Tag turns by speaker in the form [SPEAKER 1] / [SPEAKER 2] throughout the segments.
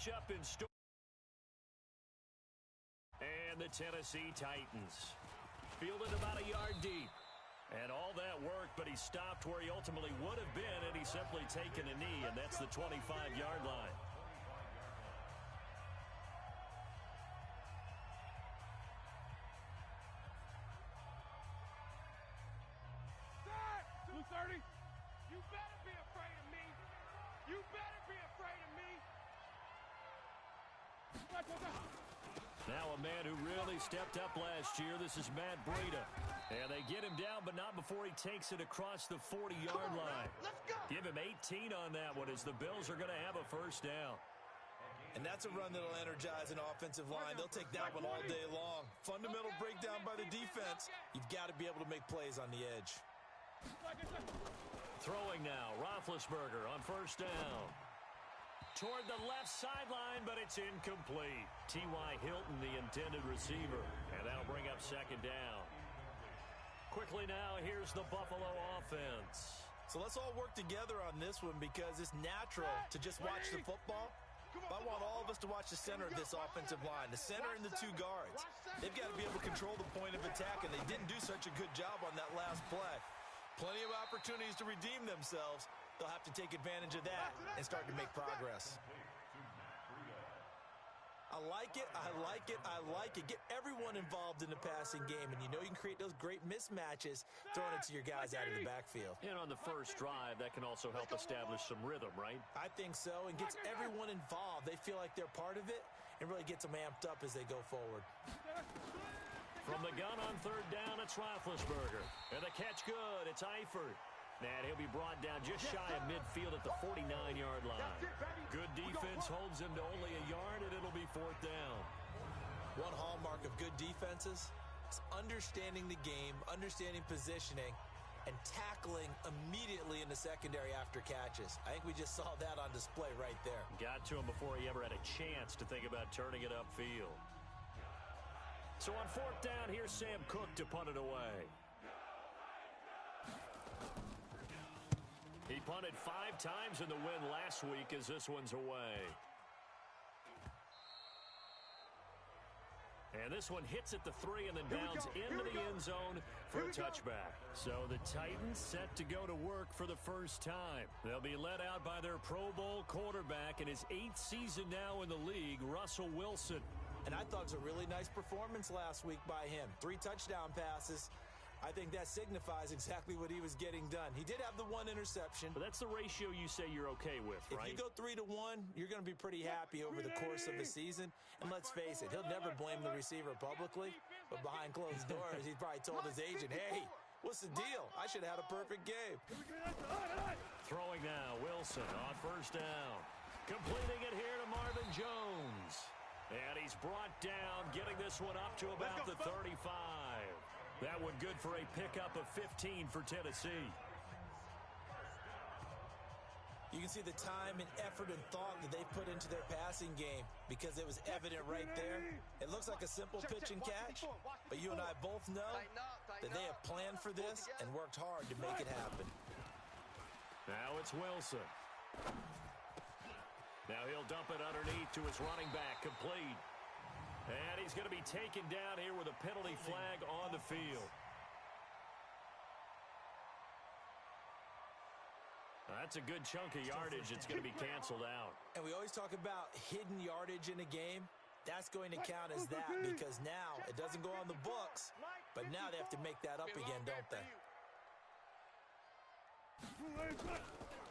[SPEAKER 1] matchup in store. And the Tennessee Titans. Fielded about a yard deep. And all that work, but he stopped where he ultimately would have been, and he's simply taken a knee, and that's the 25-yard line.
[SPEAKER 2] Sir, 230. You better be afraid of me. You better be afraid of me.
[SPEAKER 1] Now a man who really stepped up last year. This is Matt Breida. And they get him down, but not before he takes it across the 40-yard line. Give him 18 on that one as the Bills are going to have a first down.
[SPEAKER 3] And that's a run that will energize an offensive line. They'll take that one all day long. Fundamental breakdown by the defense. You've got to be able to make plays on the edge.
[SPEAKER 1] Throwing now, Roethlisberger on first down. Toward the left sideline, but it's incomplete. T.Y. Hilton, the intended receiver. And that'll bring up second down. Quickly now, here's the Buffalo offense.
[SPEAKER 3] So let's all work together on this one because it's natural to just watch the football. But I want all of us to watch the center of this offensive line, the center and the two guards. They've got to be able to control the point of attack, and they didn't do such a good job on that last play. Plenty of opportunities to redeem themselves. They'll have to take advantage of that and start to make progress. I like it, I like it, I like it. Get everyone involved in the passing game, and you know you can create those great mismatches throwing it to your guys out of the backfield.
[SPEAKER 1] And on the first drive, that can also help establish some rhythm, right?
[SPEAKER 3] I think so, and gets everyone involved. They feel like they're part of it and really gets them amped up as they go forward.
[SPEAKER 1] From the gun on third down, it's Roethlisberger. And the catch good, it's Eifert. And he'll be brought down just shy of midfield at the 49-yard line. Good defense holds him to only a yard, and it'll be fourth down.
[SPEAKER 3] One hallmark of good defenses is understanding the game, understanding positioning, and tackling immediately in the secondary after catches. I think we just saw that on display right there.
[SPEAKER 1] Got to him before he ever had a chance to think about turning it upfield. So on fourth down, here's Sam Cook to punt it away. He punted 5 times in the win last week as this one's away. And this one hits at the 3 and then bounds into the end zone for a touchback. So the Titans set to go to work for the first time. They'll be led out by their Pro Bowl quarterback in his 8th season now in the league, Russell Wilson.
[SPEAKER 3] And I thought it was a really nice performance last week by him. 3 touchdown passes. I think that signifies exactly what he was getting done. He did have the 1 interception.
[SPEAKER 1] But that's the ratio you say you're okay with, right?
[SPEAKER 3] If you go 3-to-1, you're going to be pretty happy over the course of the season. And let's face it, he'll never blame the receiver publicly. But behind closed doors, he probably told his agent, hey, what's the deal? I should have had a perfect game.
[SPEAKER 1] Throwing now, Wilson on first down. Completing it here to Marvin Jones. And he's brought down, getting this one up to about the 35. That one good for a pickup of 15 for Tennessee.
[SPEAKER 3] You can see the time and effort and thought that they put into their passing game because it was evident right there. It looks like a simple pitch and catch, but you and I both know that they have planned for this and worked hard to make it happen.
[SPEAKER 1] Now it's Wilson. Now he'll dump it underneath to his running back, complete. And he's going to be taken down here with a penalty flag on the field. That's a good chunk of yardage. It's going to be canceled out.
[SPEAKER 3] And we always talk about hidden yardage in a game. That's going to count as that because now it doesn't go on the books, but now they have to make that up again, don't they?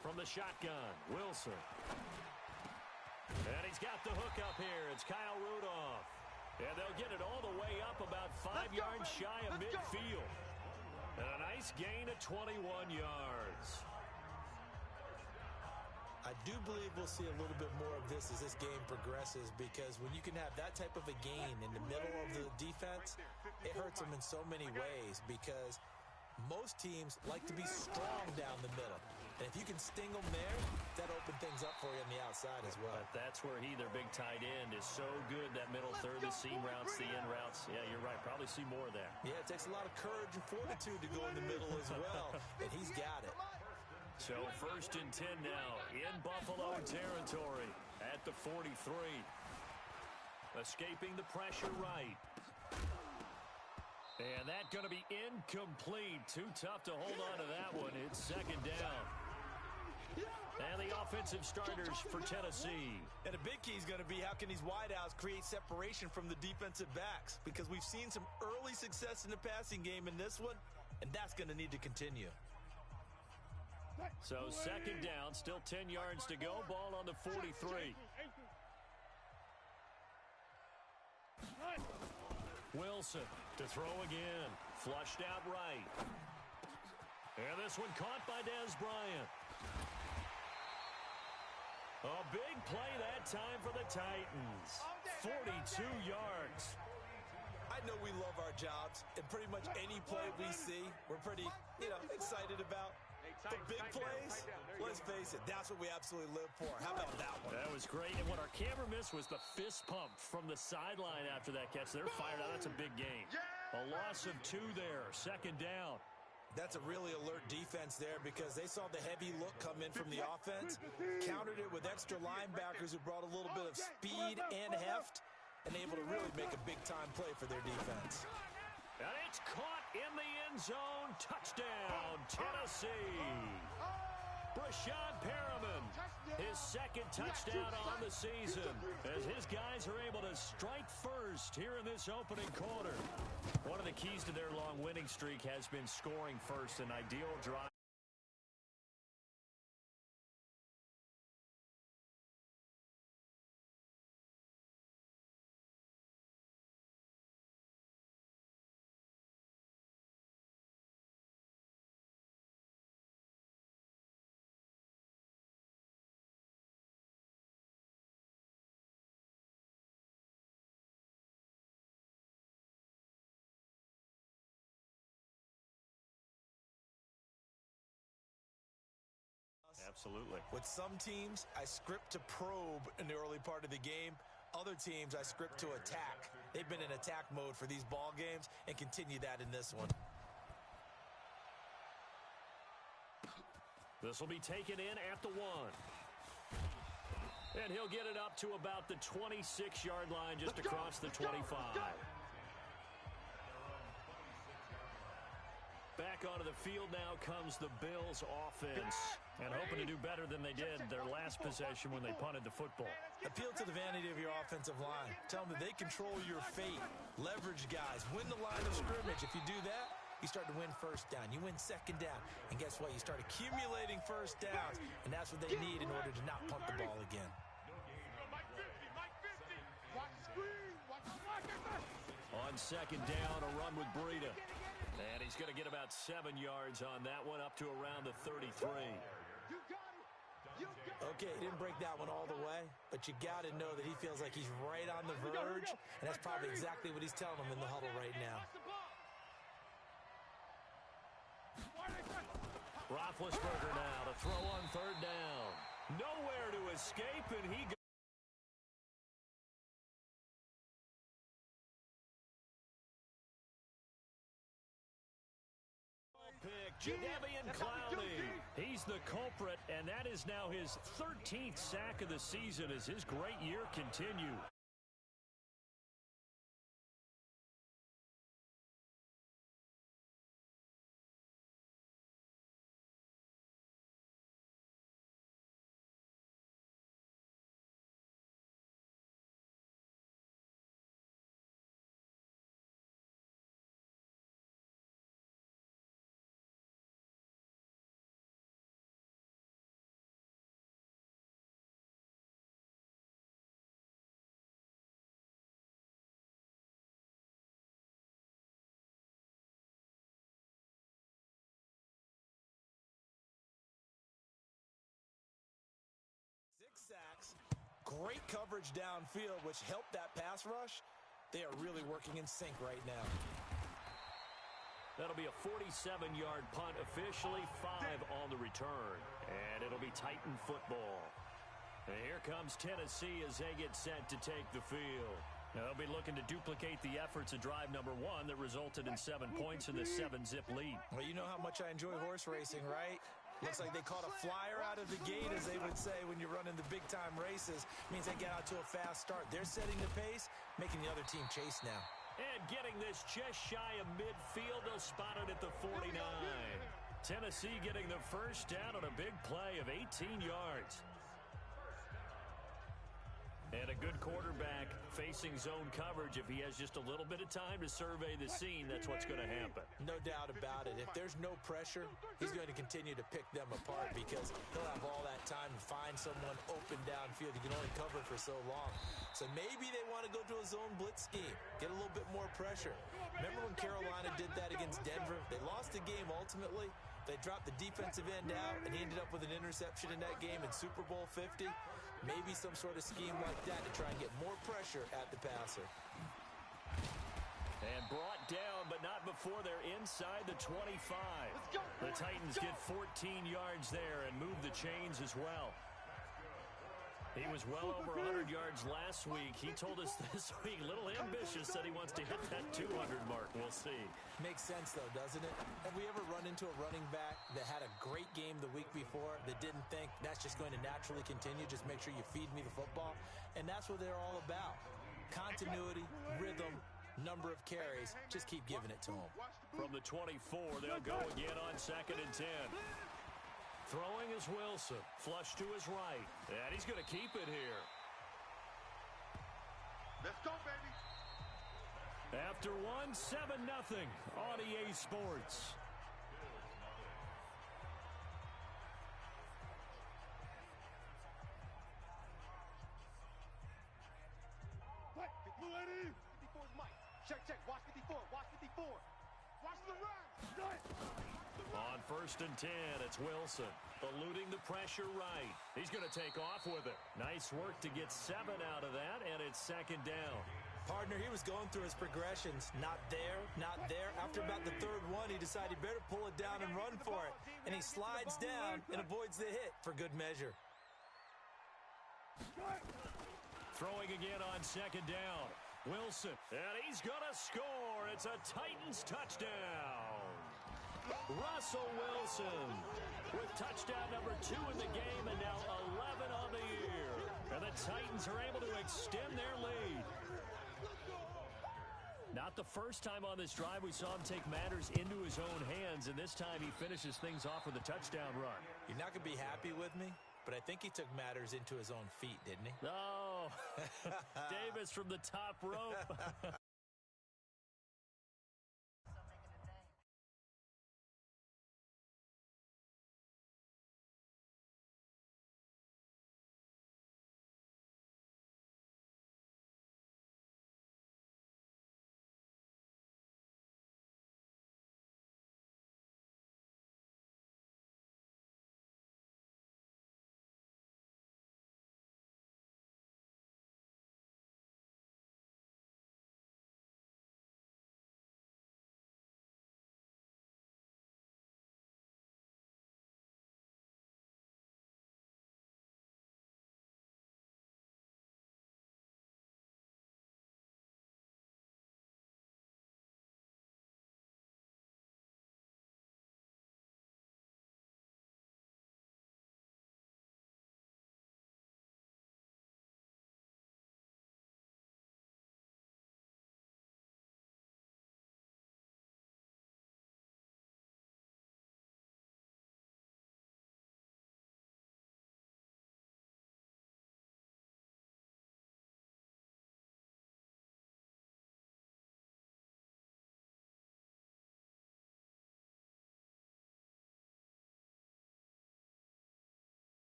[SPEAKER 1] From the shotgun, Wilson. And he's got the hook up here. It's Kyle Rudolph. And they'll get it all the way up about 5 yards shy of midfield. And a nice gain of 21 yards.
[SPEAKER 3] I do believe we'll see a little bit more of this as this game progresses because when you can have that type of a gain in the middle of the defense, it hurts them in so many ways because most teams like to be strong down the middle. And if you can sting them there, that opens things up for you on the outside as well.
[SPEAKER 1] But that's where their big tight end, is so good, that middle third, the seam routes, the end routes. Yeah, you're right. Probably see more of that.
[SPEAKER 3] Yeah, it takes a lot of courage and fortitude to go in the middle as well, and he's got it.
[SPEAKER 1] So 1st and 10 now in Buffalo territory at the 43. Escaping the pressure right. And that's going to be incomplete. Too tough to hold on to that one. It's second down. And the offensive starters for Tennessee.
[SPEAKER 3] And a big key is going to be how can these wideouts create separation from the defensive backs? Because we've seen some early success in the passing game in this one, and that's going to need to continue.
[SPEAKER 1] So second down, still 10 yards to go. Ball on the 43. Wilson to throw again. Flushed out right. And this one caught by Dez Bryant. A big play that time for the Titans. 42 yards.
[SPEAKER 3] I know we love our jobs, and pretty much any play we see, we're pretty, excited about. The big plays, let's face it, that's what we absolutely live for. How about that one?
[SPEAKER 1] That was great, and what our camera missed was the fist pump from the sideline after that catch. They're fired out. That's a big gain. A loss of 2 there, second down.
[SPEAKER 3] That's a really alert defense there because they saw the heavy look come in from the offense, countered it with extra linebackers who brought a little bit of speed and heft, and able to really make a big-time play for their defense.
[SPEAKER 1] And it's caught in the end zone. Touchdown, Tennessee. Brashad Perriman, his second touchdown on the season as his guys are able to strike first here in this opening quarter. One of the keys to their long winning streak has been scoring first, an ideal drive. Absolutely.
[SPEAKER 3] With some teams, I script to probe in the early part of the game. Other teams, I script to attack. They've been in attack mode for these ball games and continue that in this one.
[SPEAKER 1] This will be taken in at the 1. And he'll get it up to about the 26-yard line, just across the 25. Back onto the field now comes the Bills offense. And hoping to do better than they did their last possession when they punted the football.
[SPEAKER 3] Appeal to the vanity of your offensive line. Tell them that they control your fate. Leverage guys. Win the line of scrimmage. If you do that, you start to win first down. You win second down. And guess what? You start accumulating first downs. And that's what they need in order to not punt the ball again.
[SPEAKER 1] On second down, a run with Breida. And he's going to get about 7 yards on that one, up to around the 33.
[SPEAKER 3] Okay, he didn't break that one all the way, but you got to know that he feels like he's right on the verge, and that's probably exactly what he's telling them in the huddle right now.
[SPEAKER 1] Roethlisberger now to throw on third down. Nowhere to escape, and he goes. Jadeveon Clowney. He's the culprit, and that is now his 13th sack of the season as his great year continues.
[SPEAKER 3] Sacks, great coverage downfield, which helped that pass rush. They are really working in sync right now.
[SPEAKER 1] That'll be a 47-yard punt, officially 5 on the return, and it'll be Titan football. And here comes Tennessee as they get set to take the field. Now, they'll be looking to duplicate the efforts of drive number 1 that resulted in 7 points in the 7-zip lead.
[SPEAKER 3] Well, you know how much I enjoy horse racing, right? Looks like they caught a flyer out of the gate, as they would say when you're running the big-time races. Means they get out to a fast start. They're setting the pace, making the other team chase now.
[SPEAKER 1] And getting this just shy of midfield, they'll spot it at the 49. Tennessee getting the first down on a big play of 18 yards. And a good quarterback facing zone coverage. If he has just a little bit of time to survey the scene, that's what's going to happen.
[SPEAKER 3] No doubt about it. If there's no pressure, he's going to continue to pick them apart because he'll have all that time to find someone open downfield. He can only cover for so long. So maybe they want to go to a zone blitz scheme, get a little bit more pressure. Remember when Carolina did that against Denver? They lost the game ultimately. They dropped the defensive end out, and he ended up with an interception in that game in Super Bowl 50. Maybe some sort of scheme like that to try and get more pressure at the passer.
[SPEAKER 1] And brought down, but not before they're inside the 25. The Titans get 14 yards there and move the chains as well. He was well over 100 yards last week. He told us this week, a little ambitious, said he wants to hit that 200 mark. We'll see.
[SPEAKER 3] Makes sense, though, doesn't it? Have we ever run into a running back that had a great game the week before that didn't think that's just going to naturally continue? Just make sure you feed me the football. And that's what they're all about. Continuity, rhythm, number of carries. Just keep giving it to them.
[SPEAKER 1] From the 24, they'll go again on 2nd and 10. Throwing is Wilson. Flush to his right. And he's going to keep it here.
[SPEAKER 2] Let's go, baby.
[SPEAKER 1] After 7-0 on EA Sports.
[SPEAKER 2] What? 54's Mike. Check. Watch 54. Watch 54. Watch the run.
[SPEAKER 1] On 1st and 10, it's Wilson. Eluding the pressure right. He's going to take off with it. Nice work to get 7 out of that, and it's 2nd down.
[SPEAKER 3] Partner, he was going through his progressions. Not there, not there. After about the 3rd one, he decided he better pull it down and run for it. And he slides down and avoids the hit for good measure.
[SPEAKER 1] Throwing again on 2nd down. Wilson, and he's going to score. It's a Titans touchdown. Russell Wilson with touchdown number 2 in the game and now 11 on the year. And the Titans are able to extend their lead. Not the first time on this drive we saw him take matters into his own hands, and this time he finishes things off with a touchdown run.
[SPEAKER 3] You're not going to be happy with me, but I think he took matters into his own feet, didn't he?
[SPEAKER 1] Oh, Davis from the top rope.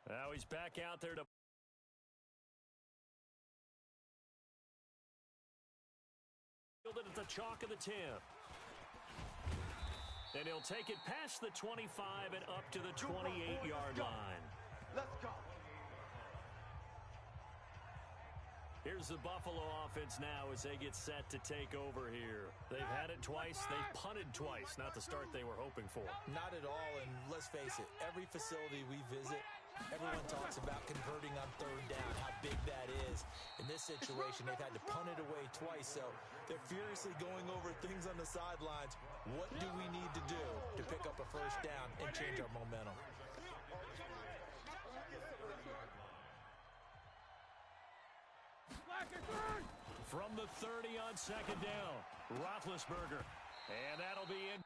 [SPEAKER 1] Now he's back out there to field it at the chalk of the 10. And he'll take it past the 25 and up to the 28-yard line.
[SPEAKER 2] Let's go.
[SPEAKER 1] Here's the Buffalo offense now as they get set to take over here. They've had it twice. They've punted twice. Not the start they were hoping for.
[SPEAKER 3] Not at all, and let's face it, every facility we visit, everyone talks about converting on third down, how big that is. In this situation, they've had to punt it away twice, so they're furiously going over things on the sidelines. What do we need to do to pick up a first down and change our momentum?
[SPEAKER 1] From the 30 on second down, Roethlisberger. And that'll be in.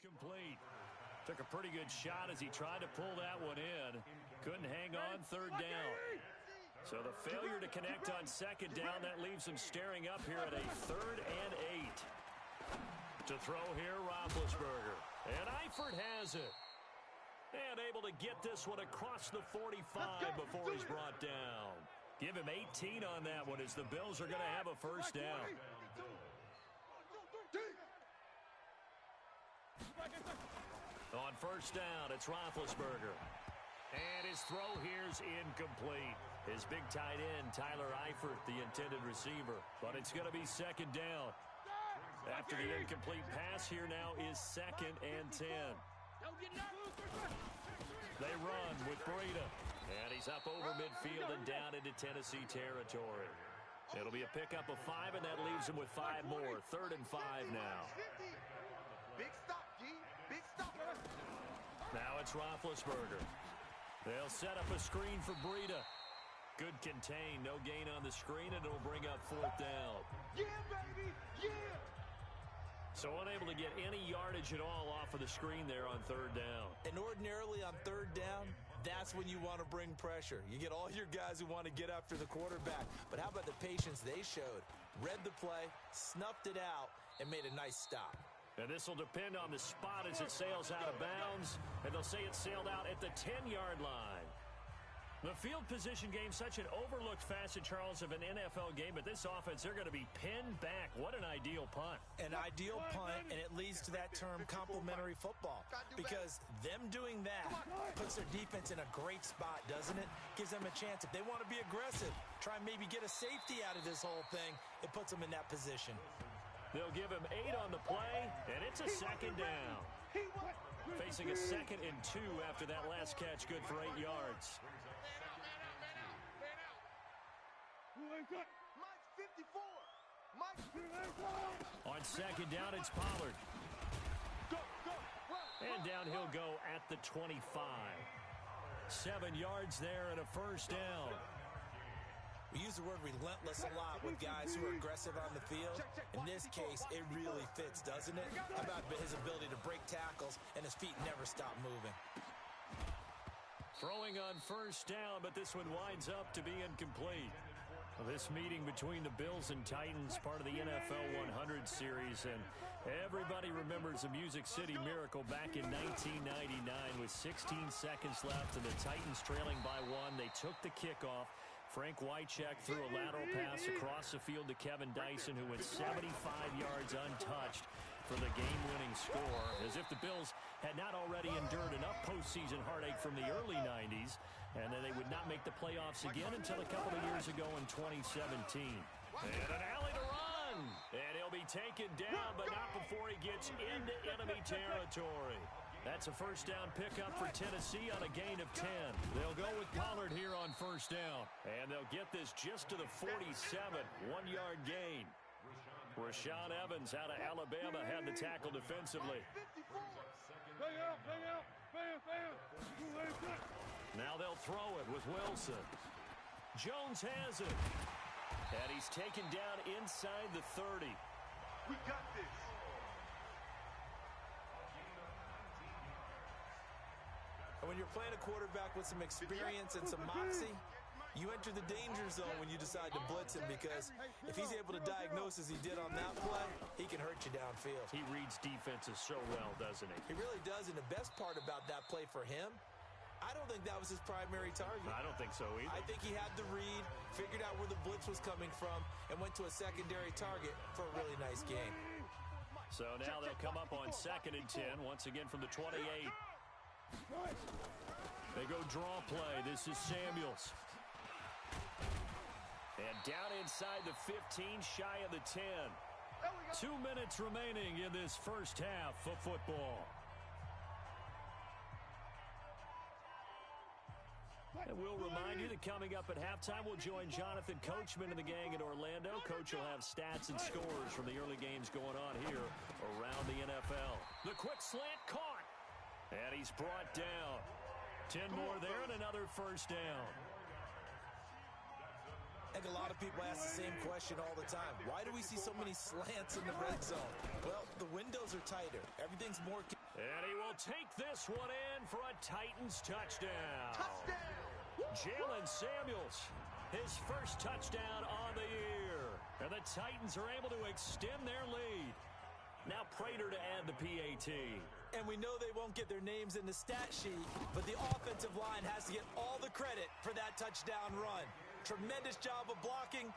[SPEAKER 1] Complete. Took a pretty good shot as he tried to pull that one in. Couldn't hang on third down. So the failure to connect on second down, that leaves him staring up here at a 3rd and 8. To throw here, Roethlisberger. And Eifert has it. And able to get this one across the 45 before he's brought down. Give him 18 on that one as the Bills are going to have a first down. On first down, it's Roethlisberger. And his throw here's incomplete. His big tight end, Tyler Eifert, the intended receiver. But it's going to be second down. After the incomplete pass, here now is 2nd and 10. They run with Breida. And he's up over midfield and down into Tennessee territory. It'll be a pickup of 5, and that leaves him with 5 more. 3rd and 5 now.
[SPEAKER 2] Big stop, G. Big stop.
[SPEAKER 1] Now it's Roethlisberger. They'll set up a screen for Breida. Good contain, no gain on the screen, and it'll bring up 4th down.
[SPEAKER 2] Yeah, baby, yeah.
[SPEAKER 1] So unable to get any yardage at all off of the screen there on 3rd down.
[SPEAKER 3] And ordinarily on 3rd down, that's when you want to bring pressure. You get all your guys who want to get after the quarterback. But how about the patience they showed? Read the play, snuffed it out, and made a nice stop.
[SPEAKER 1] And this will depend on the spot as it sails out of bounds. And they'll say it sailed out at the 10-yard line. The field position game, such an overlooked facet, Charles, of an NFL game. But this offense, they're going to be pinned back. What an ideal punt.
[SPEAKER 3] An ideal punt, and it leads to that term complementary football. Because them doing that puts their defense in a great spot, doesn't it? Gives them a chance. If they want to be aggressive, try and maybe get a safety out of this whole thing, it puts them in that position.
[SPEAKER 1] They'll give him 8 on the play, and it's a 2nd down. Facing a 2nd and 2 after that last catch, good for 8 yards.
[SPEAKER 2] Mike's 54. Mike's
[SPEAKER 1] on 2nd down, it's Pollard.
[SPEAKER 2] Go, go, run.
[SPEAKER 1] And down he'll go at the 25. 7 yards there and a first down.
[SPEAKER 3] We use the word relentless a lot with guys who are aggressive on the field. In this case, it really fits, doesn't it? How about his ability to break tackles and his feet never stop moving?
[SPEAKER 1] Throwing on first down, but this one winds up to be incomplete. This meeting between the Bills and Titans, part of the NFL 100 series, and everybody remembers the Music City Miracle back in 1999 with 16 seconds left and the Titans trailing by 1. They took the kickoff. Frank Wycheck threw a lateral pass across the field to Kevin Dyson, who went 75 yards untouched for the game-winning score, as if the Bills had not already endured enough postseason heartache from the early 90s, and then they would not make the playoffs again until a couple of years ago in 2017. And an alley to run, and he'll be taken down, but not before he gets into enemy territory. That's a first down pickup for Tennessee on a gain of 10. They'll go with Pollard here on first down, and they'll get this just to the 47, 1-yard gain. Rashaan Evans out of Alabama had the tackle defensively. Now they'll throw it with Wilson. Jones has it. And he's taken down inside the 30.
[SPEAKER 2] We got this.
[SPEAKER 3] And when you're playing a quarterback with some experience and some moxie, you enter the danger zone when you decide to blitz him, because if he's able to diagnose as he did on that play, he can hurt you downfield.
[SPEAKER 1] He reads defenses so well, doesn't he?
[SPEAKER 3] He really does, and the best part about that play for him, I don't think that was his primary target.
[SPEAKER 1] I don't think so either.
[SPEAKER 3] I think he had the read, figured out where the blitz was coming from, and went to a secondary target for a really nice game.
[SPEAKER 1] So now they'll come up on 2nd and 10, once again from the 28. They go draw play. This is Samuels. And down inside the 15, shy of the 10. 2 minutes remaining in this first half of football. And we'll remind you that coming up at halftime, we'll join Jonathan Coachman and the gang in Orlando. Coach will have stats and scores from the early games going on here around the NFL. The quick slant caught. And he's brought down. 10 more there and another first down.
[SPEAKER 3] I think a lot of people ask the same question all the time. Why do we see so many slants in the red zone? Well, the windows are tighter. Everything's more...
[SPEAKER 1] And he will take this one in for a Titans touchdown. Jalen Samuels, his first touchdown on the year. And the Titans are able to extend their lead. Now Prater to add the PAT.
[SPEAKER 3] And we know they won't get their names in the stat sheet, but the offensive line has to get all the credit for that touchdown run. Tremendous job of blocking,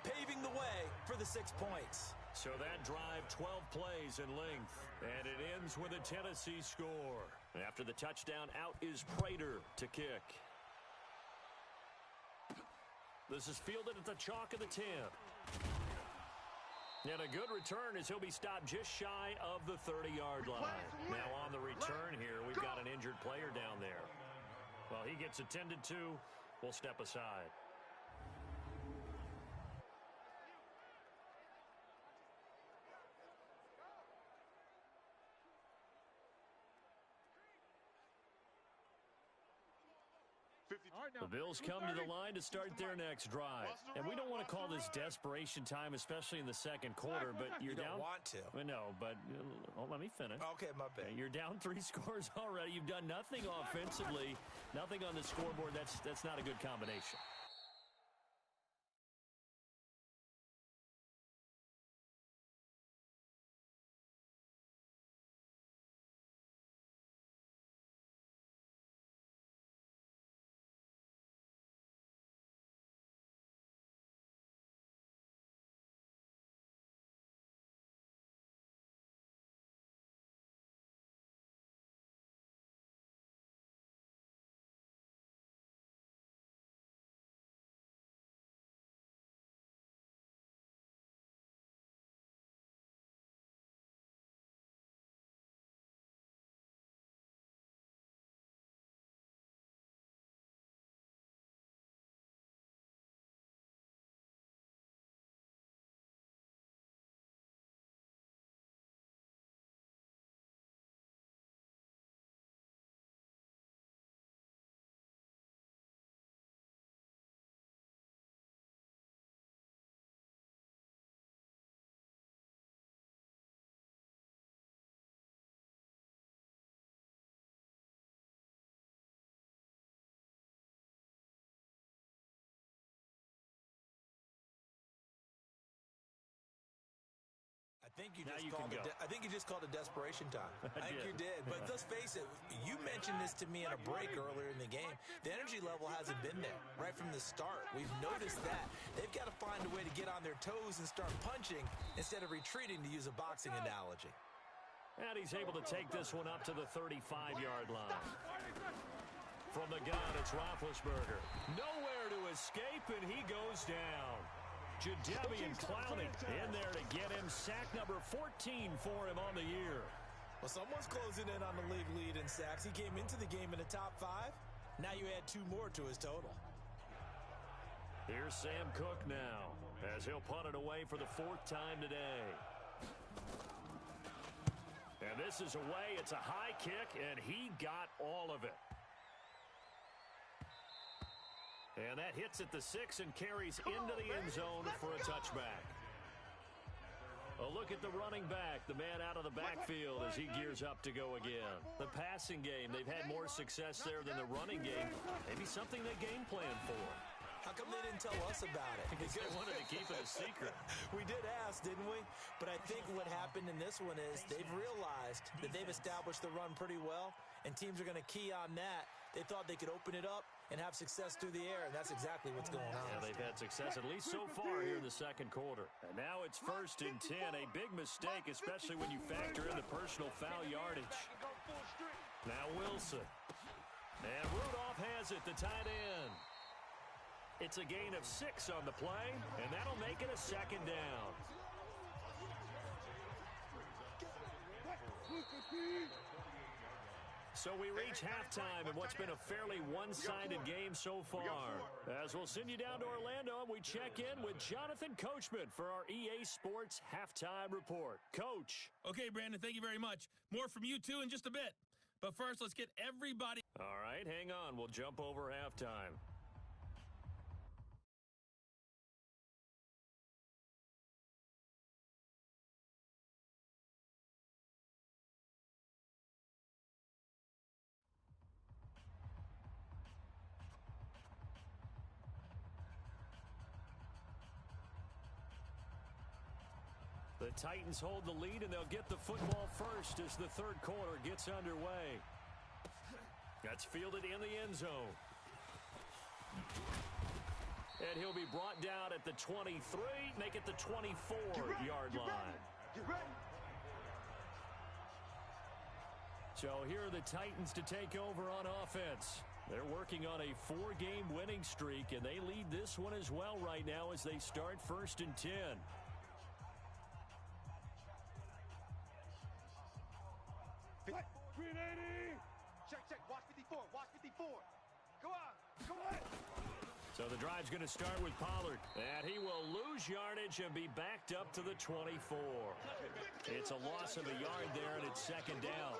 [SPEAKER 3] paving the way for the 6 points.
[SPEAKER 1] So that drive, 12 plays in length, and it ends with a Tennessee score. After the touchdown, out is Prater to kick. This is fielded at the chalk of the 10. And a good return as he'll be stopped just shy of the 30-yard line. Now on the return here, we've got an injured player down there. Well, he gets attended to. We'll step aside. The Bills come to the line to start their next drive. And we don't want to call this desperation time, especially in the second quarter, but you're down.
[SPEAKER 3] You don't want to.
[SPEAKER 1] No, but let me finish.
[SPEAKER 3] Okay, my bad.
[SPEAKER 1] You're down 3 scores already. You've done nothing offensively, nothing on the scoreboard. That's not a good combination.
[SPEAKER 3] think you
[SPEAKER 1] Now
[SPEAKER 3] just
[SPEAKER 1] you
[SPEAKER 3] called
[SPEAKER 1] can go.
[SPEAKER 3] I think you just called a desperation time. I think
[SPEAKER 1] did.
[SPEAKER 3] you did. But let's face it, you mentioned this to me in a break earlier in the game. The energy level hasn't been there right from the start. We've noticed that. They've got to find a way to get on their toes and start punching instead of retreating, to use a boxing analogy.
[SPEAKER 1] And he's able to take this one up to the 35-yard line. From the gun, it's Roethlisberger. Nowhere to escape, and he goes down. Jadeveon Clowney in there to get him sack number 14 for him on the year.
[SPEAKER 3] Well, someone's closing in on the league lead in sacks. He came into the game in the top 5. Now you add 2 more to his total.
[SPEAKER 1] Here's Sam Cook now, as he'll punt it away for the 4th time today. And this is away. It's a high kick, and he got all of it. And that hits at the 6 and carries into the end zone for a touchback. A look at the running back, the man out of the backfield as he gears up to go again. The passing game, they've had more success there than the running game. Maybe something they game plan for.
[SPEAKER 3] How come they didn't tell us about it?
[SPEAKER 1] Because they wanted to keep it a secret.
[SPEAKER 3] We did ask, didn't we? But I think what happened in this one is they've realized that they've established the run pretty well, and teams are going to key on that. They thought they could open it up and have success through the air, and that's exactly what's going on.
[SPEAKER 1] Yeah, they've had success at least so far here in the second quarter. And now it's 1st and 10, a big mistake, especially when you factor in the personal foul yardage. Now Wilson. And Rudolph has it, the tight end. It's a gain of 6 on the play, and that'll make it a 2nd down. So we reach halftime in what's been a fairly one-sided game so far. As we'll send you down to Orlando, and we check in with Jonathan Coachman for our EA Sports Halftime Report. Coach.
[SPEAKER 4] Okay, Brandon, thank you very much. More from you, too, in just a bit. But first, let's get everybody...
[SPEAKER 1] All right, hang on. We'll jump over halftime. The Titans hold the lead, and they'll get the football first as the 3rd quarter gets underway. That's fielded in the end zone. And he'll be brought down at the 23, make it the 24-yard line.
[SPEAKER 2] Get ready.
[SPEAKER 1] So here are the Titans to take over on offense. They're working on a 4-game winning streak, and they lead this one as well right now as they start 1st and 10.
[SPEAKER 2] Check. Watch 54. Watch 54. Go on.
[SPEAKER 1] So the drive's going to start with Pollard. And he will lose yardage and be backed up to the 24. It's a loss of a yard there, and it's 2nd down.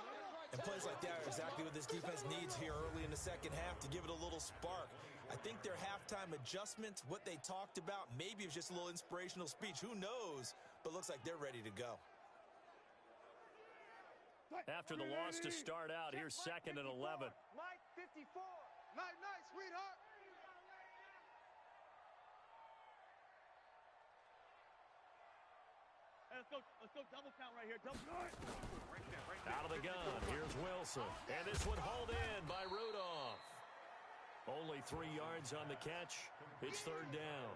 [SPEAKER 3] And plays like that are exactly what this defense needs here early in the second half to give it a little spark. I think their halftime adjustments, what they talked about, maybe it was just a little inspirational speech. Who knows? But looks like they're ready to go.
[SPEAKER 1] After the loss to start out, here's 2nd and 11.
[SPEAKER 2] Mike 54. Night, sweetheart.
[SPEAKER 5] Hey, let's go double count right here. Double count.
[SPEAKER 1] Out of the gun, here's Wilson. And this one hauled in by Rudolph. Only 3 yards on the catch. It's 3rd down.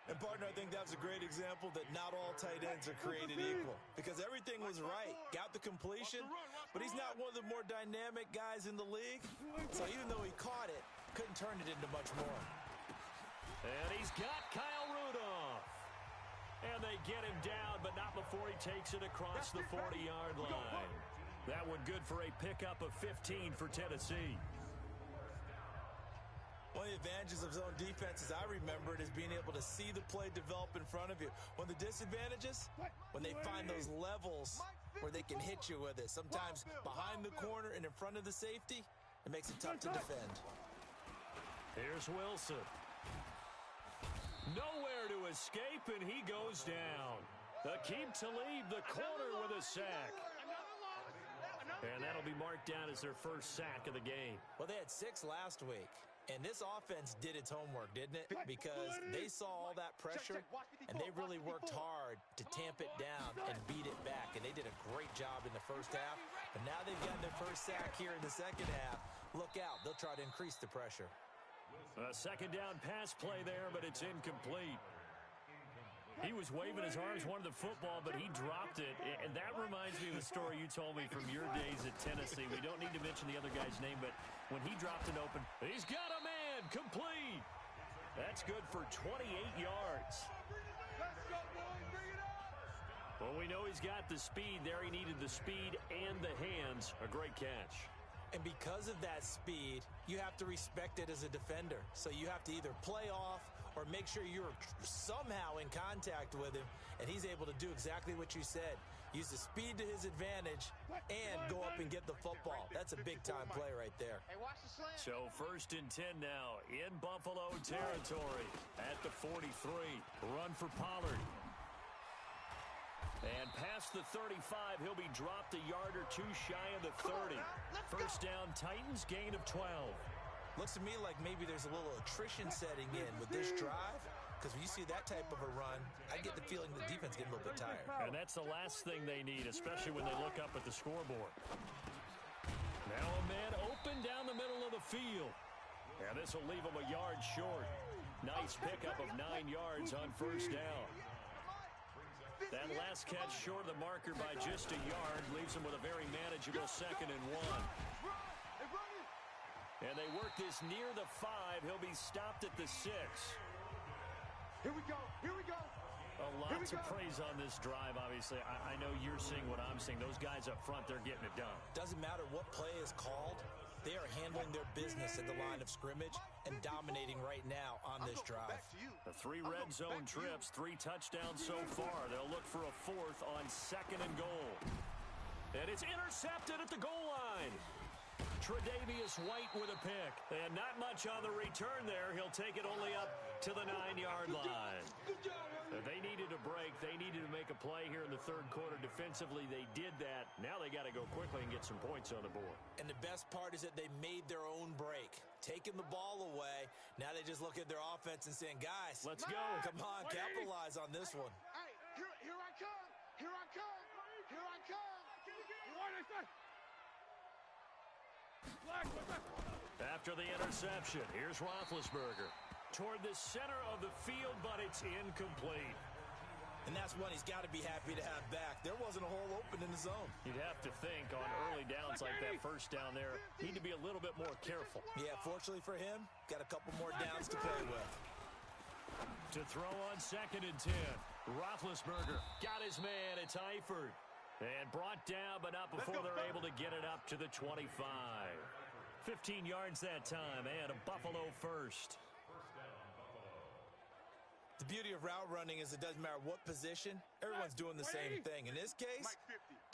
[SPEAKER 3] And, partner, I think that was a great example that not all tight ends are created equal. Because everything was right. Got the completion, but he's not one of the more dynamic guys in the league. So even though he caught it, couldn't turn it into much more.
[SPEAKER 1] And he's got Kyle Rudolph. And they get him down, but not before he takes it across the 40-yard line. That one good for a pickup of 15 for Tennessee.
[SPEAKER 3] One of the advantages of zone defense, as I remember it, is being able to see the play develop in front of you. One of the disadvantages, when they find those levels where they can hit you with it. Sometimes behind the corner and in front of the safety, it makes it tough to defend.
[SPEAKER 1] Here's Wilson. Nowhere to escape, and he goes down. Aqib Talib, the corner, with a sack. And that'll be marked down as their first sack of the game.
[SPEAKER 3] Well, they had 6 last week. And this offense did its homework, didn't it? Because they saw all that pressure, and they really worked hard to tamp it down and beat it back. And they did a great job in the first half. But now they've gotten their first sack here in the second half. Look out. They'll try to increase the pressure.
[SPEAKER 1] A second down pass play there, but it's incomplete. He was waving his arms, wanted the football, but he dropped it. And that reminds me of the story you told me from your days at Tennessee. We don't need to mention the other guy's name, but when he dropped it open, he's got a man, complete. That's good for 28 yards.
[SPEAKER 2] Let's go, boys. Bring it up.
[SPEAKER 1] Well, we know he's got the speed there. He needed the speed and the hands. A great catch.
[SPEAKER 3] And because of that speed, you have to respect it as a defender. So you have to either play off or make sure you're somehow in contact with him, and he's able to do exactly what you said. Use the speed to his advantage and go up and get the football. That's a big-time play right there.
[SPEAKER 2] Hey, watch the slant.
[SPEAKER 1] So 1st and 10 now in Buffalo territory at the 43. Run for Pollard. And past the 35, he'll be dropped a yard or two shy of the 30. First down, Titans, gain of 12.
[SPEAKER 3] Looks to me like maybe there's a little attrition setting in with this drive, because when you see that type of a run, I get the feeling the defense getting a little bit tired.
[SPEAKER 1] And that's the last thing they need, especially when they look up at the scoreboard. Now a man open down the middle of the field. And this will leave him a yard short. Nice pickup of 9 yards on first down. That last catch short of the marker by just a yard leaves him with a very manageable 2nd and 1. And they work this near the 5. He'll be stopped at the 6.
[SPEAKER 2] Here we go. Here we go.
[SPEAKER 1] Lots of praise on this drive, obviously. I know you're seeing what I'm seeing. Those guys up front, they're getting it done.
[SPEAKER 3] Doesn't matter what play is called. They are handling their business at the line of scrimmage and dominating right now on this drive.
[SPEAKER 1] The 3 red zone trips, 3 touchdowns so far. They'll look for a 4th on 2nd and goal. And it's intercepted at the goal line. Tre'Davious White with a pick. And not much on the return there. He'll take it only up to the 9-yard line. They needed a break. They needed to make a play here in the 3rd quarter. Defensively, they did that. Now they got to go quickly and get some points on the board.
[SPEAKER 3] And the best part is that they made their own break. Taking the ball away. Now they just look at their offense and saying, guys,
[SPEAKER 1] let's go.
[SPEAKER 3] Come on, capitalize on this one.
[SPEAKER 2] Hey, here I come. Here I come. Here I come.
[SPEAKER 1] After the interception, here's Roethlisberger. Toward the center of the field, but it's incomplete.
[SPEAKER 3] And that's one he's got to be happy to have back. There wasn't a hole open in the zone.
[SPEAKER 1] You'd have to think on early downs like that first down there, need to be a little bit more careful.
[SPEAKER 3] Yeah, fortunately for him, got a couple more downs to play with.
[SPEAKER 1] To throw on 2nd and 10, Roethlisberger got his man. It's Eifert. And brought down, but not before they're able to get it up to the 25. 15 yards that time, and a Buffalo first.
[SPEAKER 3] The beauty of route running is it doesn't matter what position, everyone's doing the same thing. In this case,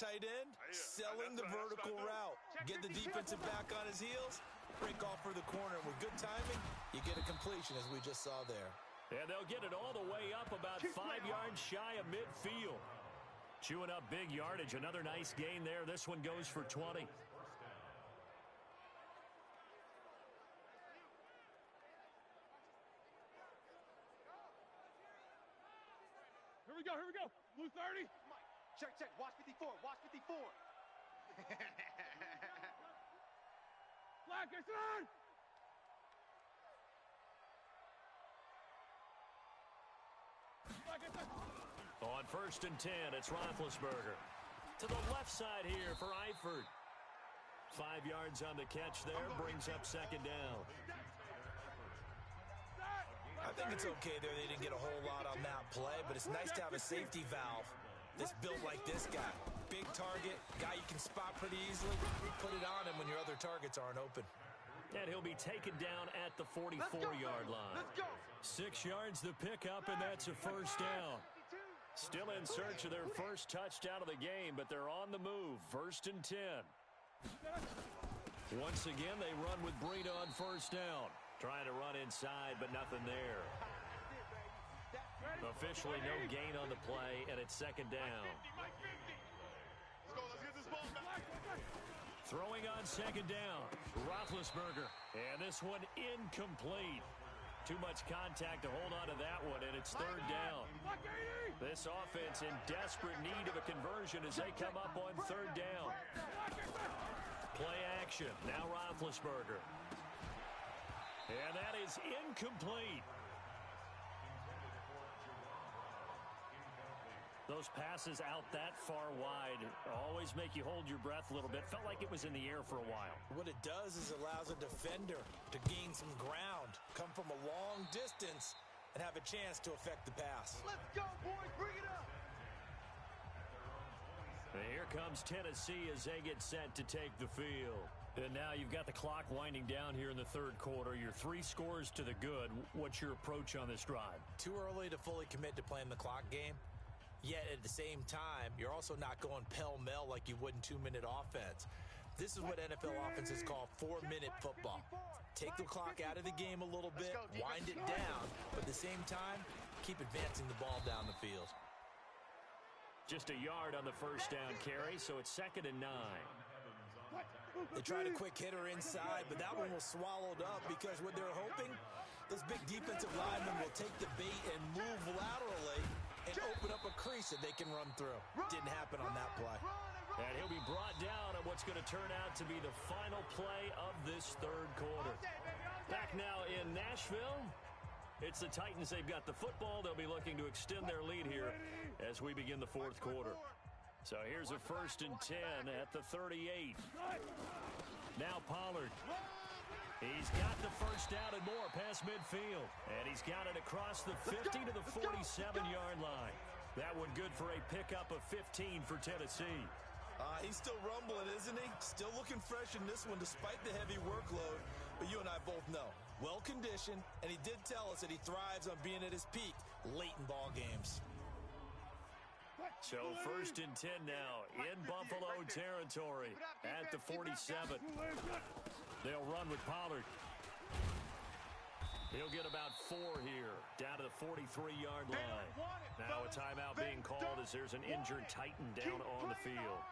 [SPEAKER 3] tight end, selling the vertical route. Get the defensive back on his heels, break off for the corner. With good timing, you get a completion, as we just saw there.
[SPEAKER 1] And they'll get it all the way up about 5 yards shy of midfield. Chewing up big yardage. Another nice gain there. This one goes for 20.
[SPEAKER 5] Here we go. Here we go. Blue 30.
[SPEAKER 2] Mike, check. Watch 54. Watch 54.
[SPEAKER 5] Black, it's on. Black, it's on.
[SPEAKER 1] On 1st and 10, it's Roethlisberger. To the left side here for Eifert. 5 yards on the catch there, brings up 2nd down.
[SPEAKER 3] I think it's okay there. They didn't get a whole lot on that play, but it's nice to have a safety valve that's built like this guy. Big target, guy you can spot pretty easily. Put it on him when your other targets aren't open.
[SPEAKER 1] And he'll be taken down at the 44-yard line.
[SPEAKER 2] Let's go.
[SPEAKER 1] 6 yards the pickup, and that's a first down. Still in search of their first touchdown of the game, but they're on the move. 1st and 10. Once again, they run with Breida on first down. Trying to run inside, but nothing there. Officially no gain on the play, and it's 2nd down.
[SPEAKER 2] Let's get this ball back.
[SPEAKER 1] Throwing on 2nd down, Roethlisberger. And this one incomplete. Too much contact to hold on to that one, and it's third down. This offense in desperate need of a conversion as they come up on third down. Play action. Now Roethlisberger. And that is incomplete. Those passes out that far wide always make you hold your breath a little bit. Felt like it was in the air for a while.
[SPEAKER 3] What it does is allows a defender to gain some ground, come from a long distance, and have a chance to affect the pass.
[SPEAKER 2] Let's go, boys. Bring it up.
[SPEAKER 1] And here comes Tennessee as they get set to take the field. And now you've got the clock winding down here in the third quarter. You're 3 scores to the good. What's your approach on this drive?
[SPEAKER 3] Too early to fully commit to playing the clock game. Yet at the same time, you're also not going pell-mell like you would in 2-minute offense. This is what NFL offenses call 4-minute football. Take the clock out of the game a little bit, wind it down, but at the same time, keep advancing the ball down the field.
[SPEAKER 1] Just a yard on the first down carry, so it's 2nd and 9.
[SPEAKER 3] They tried a quick hitter inside, but that one was swallowed up because what they're hoping, those big defensive linemen will take the bait and move laterally and open up a crease that they can run through. Didn't happen on that play.
[SPEAKER 1] And he'll be brought down on what's going to turn out to be the final play of this third quarter. Back now in Nashville. It's the Titans. They've got the football. They'll be looking to extend their lead here as we begin the fourth quarter. So here's a 1st and 10 at the 38. Now Pollard. He's got the first down and more past midfield. And he's got it across the 50 to the 47-yard line. That one good for a pickup of 15 for Tennessee.
[SPEAKER 3] He's still rumbling, isn't he? Still looking fresh in this one despite the heavy workload. But you and I both know, well-conditioned, and he did tell us that he thrives on being at his peak late in ball games.
[SPEAKER 1] So 1st and 10 now in Buffalo territory at the 47. They'll run with Pollard. He'll get about 4 here, down to the 43-yard line. Now a timeout being called as there's an injured Titan down on the field.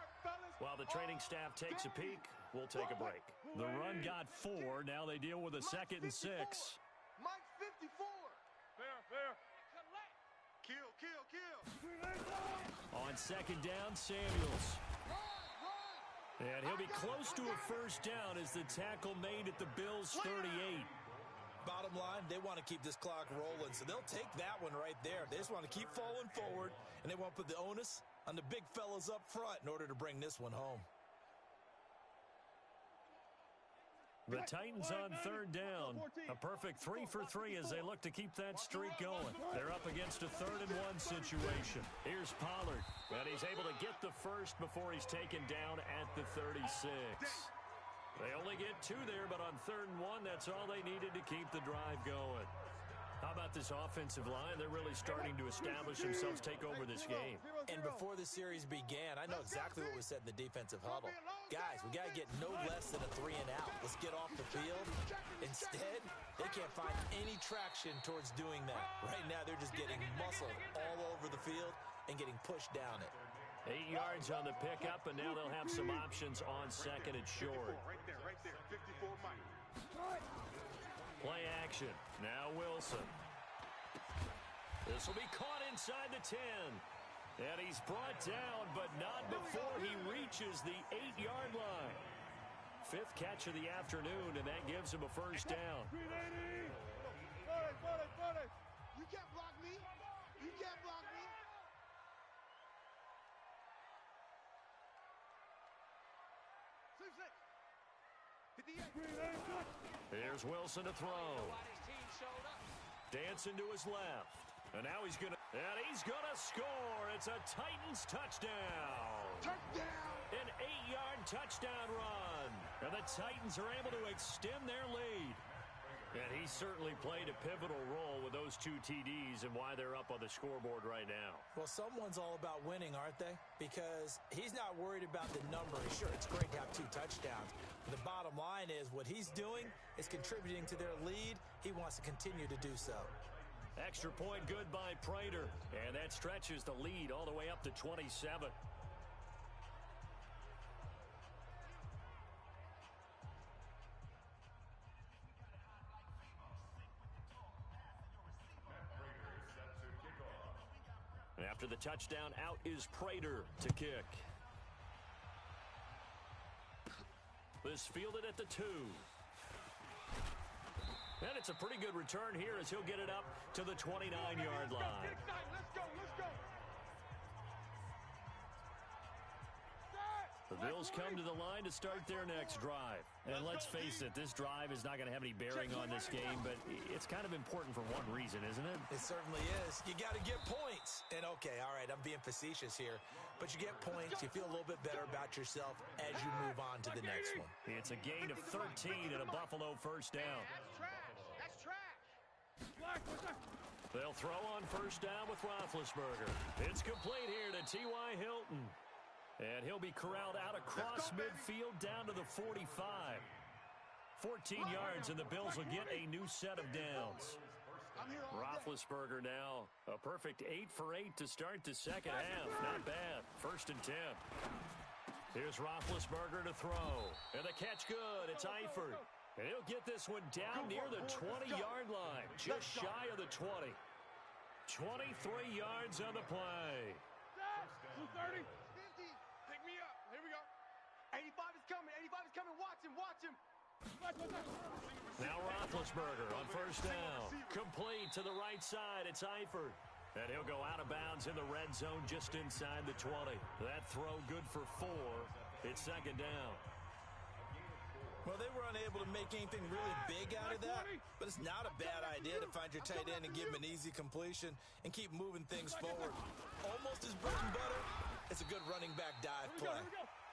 [SPEAKER 1] While the training staff takes a peek, we'll take a break. The run got 4. Now they deal with a 2nd and 6.
[SPEAKER 2] Mike's 54.
[SPEAKER 5] Fair.
[SPEAKER 2] Kill.
[SPEAKER 1] On 2nd down, Samuels. And he'll be close to a first down as the tackle made at the Bills' 38.
[SPEAKER 3] Bottom line, they want to keep this clock rolling, so they'll take that one right there. They just want to keep falling forward, and they want to put the onus on the big fellas up front in order to bring this one home.
[SPEAKER 1] The Titans on 3rd down. A perfect 3 for 3 as they look to keep that streak going. They're up against a 3rd and 1 situation. Here's Pollard, and he's able to get the first before he's taken down at the 36. They only get 2 there, but on 3rd and 1, that's all they needed to keep the drive going. How about this offensive line? They're really starting to establish themselves, take over this game.
[SPEAKER 3] And before the series began, I know exactly what was said in the defensive huddle. Guys, we got to get no less than a 3 and out. Let's get off the field. Instead, they can't find any traction towards doing that. Right now, they're just getting muscled all over the field and getting pushed down it.
[SPEAKER 1] 8 yards on the pickup, and now they'll have some options on 2nd and short.
[SPEAKER 2] Right there. 54 Mike.
[SPEAKER 1] Play action. Now Wilson. This will be caught inside the 10. And he's brought down, but not before he reaches the 8-yard line. 5th catch of the afternoon, and that gives him a first down.
[SPEAKER 2] You can't block me. You can't block me.
[SPEAKER 1] Here's Wilson to throw. Dancing to his left. And now he's going to score. It's a Titans touchdown. An 8-yard touchdown run. And the Titans are able to extend their lead. And he certainly played a pivotal role with those 2 TDs and why they're up on the scoreboard right now.
[SPEAKER 3] Well, someone's all about winning, aren't they? Because he's not worried about the number. Sure, it's great to have 2 touchdowns. But the bottom line is what he's doing is contributing to their lead. He wants to continue to do so.
[SPEAKER 1] Extra point good by Prater. And that stretches the lead all the way up to 27. the touchdown out is Prater to kick. This fielded at the 2. And it's a pretty good return here as he'll get it up to the 29-yard line.
[SPEAKER 5] Let's go.
[SPEAKER 1] The Bills come to the line to start their next drive. And let's face it, this drive is not going to have any bearing on this game, but it's kind of important for one reason, isn't it?
[SPEAKER 3] It certainly is. You got to get points. And okay, all right, I'm being facetious here, but you get points, you feel a little bit better about yourself as you move on to the next one.
[SPEAKER 1] It's a gain of 13 and a Buffalo first down.
[SPEAKER 2] That's trash.
[SPEAKER 1] They'll throw on first down with Roethlisberger. It's complete here to T.Y. Hilton. And he'll be corralled out across midfield down to the 45. 14 yards, and the Bills will get a new set of downs. Roethlisberger now a perfect 8 for 8 to start the second half. Not bad. 1st and 10. Here's Roethlisberger to throw. And the catch good. It's Eifert. And he'll get this one down near the 20-yard line. Just shy of the 20. 23 yards on the play.
[SPEAKER 5] 230.
[SPEAKER 2] Pick me up. Here we go. 85 is coming. 85 is coming. Watch him.
[SPEAKER 1] Now Roethlisberger on first down. Complete to the right side. It's Eifert. And he'll go out of bounds in the red zone just inside the 20. That throw good for 4. It's second down.
[SPEAKER 3] Well, they were unable to make anything really big out of that, but it's not a bad idea to find your tight end and give him an easy completion and keep moving things forward. Almost as bread and butter. It's a good running back dive play.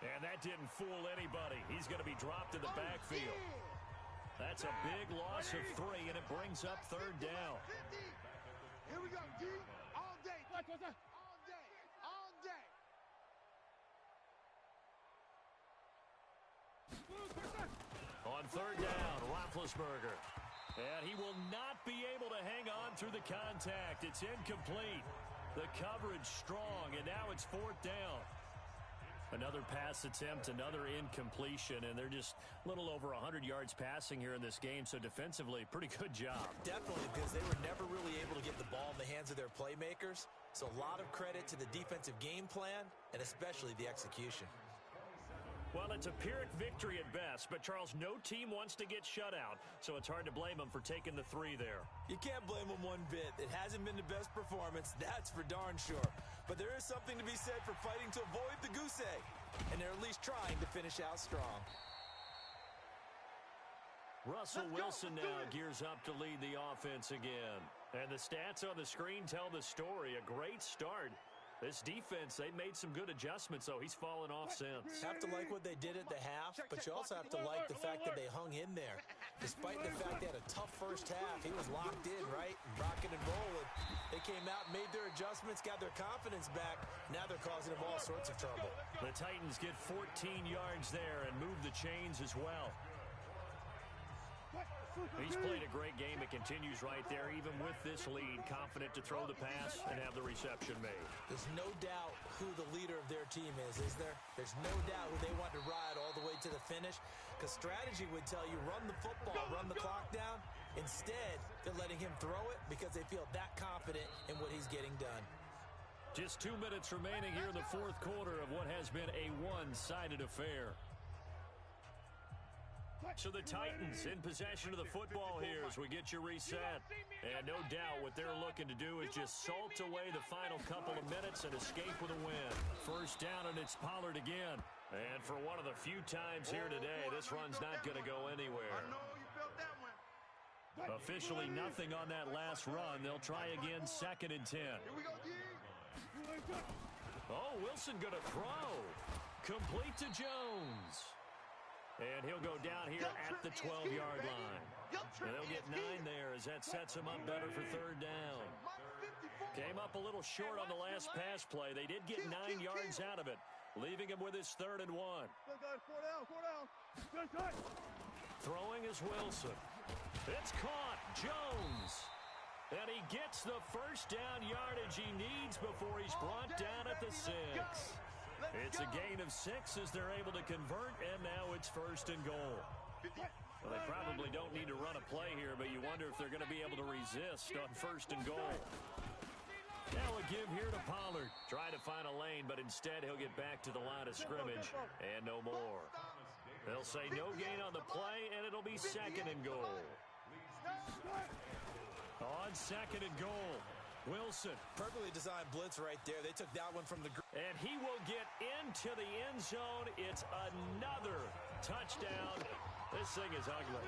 [SPEAKER 1] And that didn't fool anybody. He's going to be dropped in the backfield. That's a big loss of 3, and it brings up third down.
[SPEAKER 2] Here we go, D. All day. All day.
[SPEAKER 1] On third down, Roethlisberger. And he will not be able to hang on through the contact. It's incomplete. The coverage strong, and now it's 4th down. Another pass attempt, another incompletion, and they're just a little over 100 yards passing here in this game, so defensively, pretty good job.
[SPEAKER 3] Definitely, because they were never really able to get the ball in the hands of their playmakers, so a lot of credit to the defensive game plan, and especially the execution.
[SPEAKER 1] Well, it's a Pyrrhic victory at best, but, Charles, no team wants to get shut out, so it's hard to blame them for taking the 3 there.
[SPEAKER 3] You can't blame them one bit. It hasn't been the best performance, that's for darn sure. But there is something to be said for fighting to avoid the goose egg, and they're at least trying to finish out strong.
[SPEAKER 1] Russell Wilson now gears up to lead the offense again. And the stats on the screen tell the story. A great start. This defense, they made some good adjustments, though. He's fallen off since.
[SPEAKER 3] Have to like what they did at the half, but you also have to like the fact that they hung in there. Despite the fact they had a tough first half, he was locked in, right? Rocking and rolling. They came out, made their adjustments, got their confidence back. Now they're causing them all sorts of trouble.
[SPEAKER 1] The Titans get 14 yards there and move the chains as well. He's played a great game. It continues right there, even with this lead, confident to throw the pass and have the reception made.
[SPEAKER 3] There's no doubt who the leader of their team is there? There's no doubt who they want to ride all the way to the finish, because strategy would tell you run the football, run the clock down. Instead, they're letting him throw it because they feel that confident in what he's getting done.
[SPEAKER 1] Just 2 minutes remaining here in the 4th quarter of what has been a one-sided affair. So the Titans in possession of the football here as we get you reset. And no doubt what they're looking to do is just salt away the final couple of minutes and escape with a win. First down, and it's Pollard again. And for one of the few times here today, this run's not going to go anywhere.
[SPEAKER 2] I know you felt that one.
[SPEAKER 1] Officially nothing on that last run. They'll try again, 2nd and 10.
[SPEAKER 2] Here we go, D.
[SPEAKER 1] Oh, Wilson going to throw. Complete to Jones. And he'll go down here at the 12-yard line. And they'll get 9 there as that sets him up better for 3rd down. Came up a little short on the last pass play. They did get 9 yards out of it, leaving him with his 3rd and 1.
[SPEAKER 5] 4 down.
[SPEAKER 1] Throwing is Wilson. It's caught. Jones. And he gets the first down yardage he needs before he's brought down at the 6. It's a gain of 6 as they're able to convert, and now it's 1st and goal. Well, they probably don't need to run a play here, but you wonder if they're going to be able to resist on 1st and goal. Now a give here to Pollard. Trying to find a lane, but instead he'll get back to the line of scrimmage. And no more. They'll say no gain on the play, and it'll be 2nd and goal. On 2nd and goal, Wilson.
[SPEAKER 3] Perfectly designed blitz right there. They took that one from the...
[SPEAKER 1] And he will get into the end zone. It's another touchdown. This thing is ugly.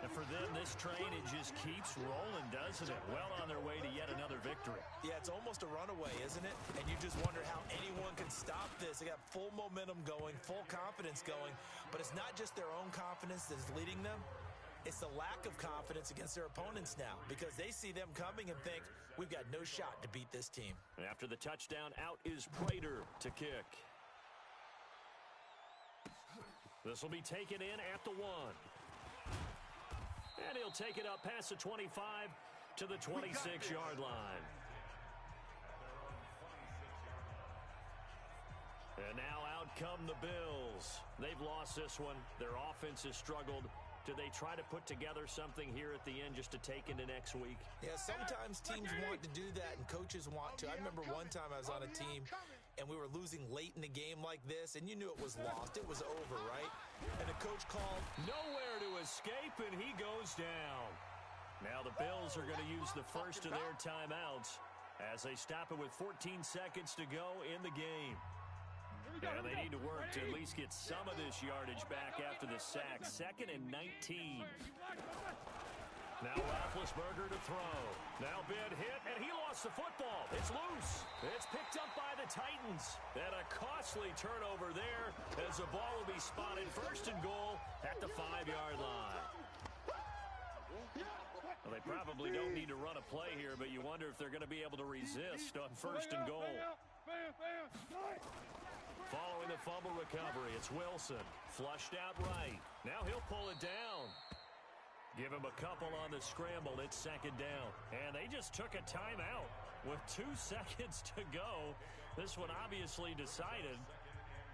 [SPEAKER 1] And for them, this train, it just keeps rolling, doesn't it? Well on their way to yet another victory.
[SPEAKER 3] Yeah, it's almost a runaway, isn't it? And you just wonder how anyone can stop this. They got full momentum going, full confidence going. But it's not just their own confidence that's leading them. It's the lack of confidence against their opponents now because they see them coming and think, we've got no shot to beat this team.
[SPEAKER 1] After the touchdown, out is Prater to kick. This will be taken in at the 1. And he'll take it up past the 25 to the 26-yard line. And now out come the Bills. They've lost this one. Their offense has struggled. Do they try to put together something here at the end just to take into next week?
[SPEAKER 3] Yeah, sometimes teams want to do that and coaches want to. I remember one time I was on a team and we were losing late in a game like this and you knew it was lost. It was over, right? And the coach called,
[SPEAKER 1] nowhere to escape, and he goes down. Now the Bills are going to use the first of their timeouts as they stop it with 14 seconds to go in the game. And they need to work to at least get some of this yardage back after the sack. 2nd and 19. Now Roethlisberger to throw. Now big hit, and he lost the football. It's loose. It's picked up by the Titans. And a costly turnover there as the ball will be spotted 1st and goal at the 5-yard line. Well, they probably don't need to run a play here, but you wonder if they're going to be able to resist on 1st and goal. Following the fumble recovery, it's Wilson. Flushed out right. Now he'll pull it down. Give him a couple on the scramble. It's 2nd down. And they just took a timeout with 2 seconds to go. This one obviously decided.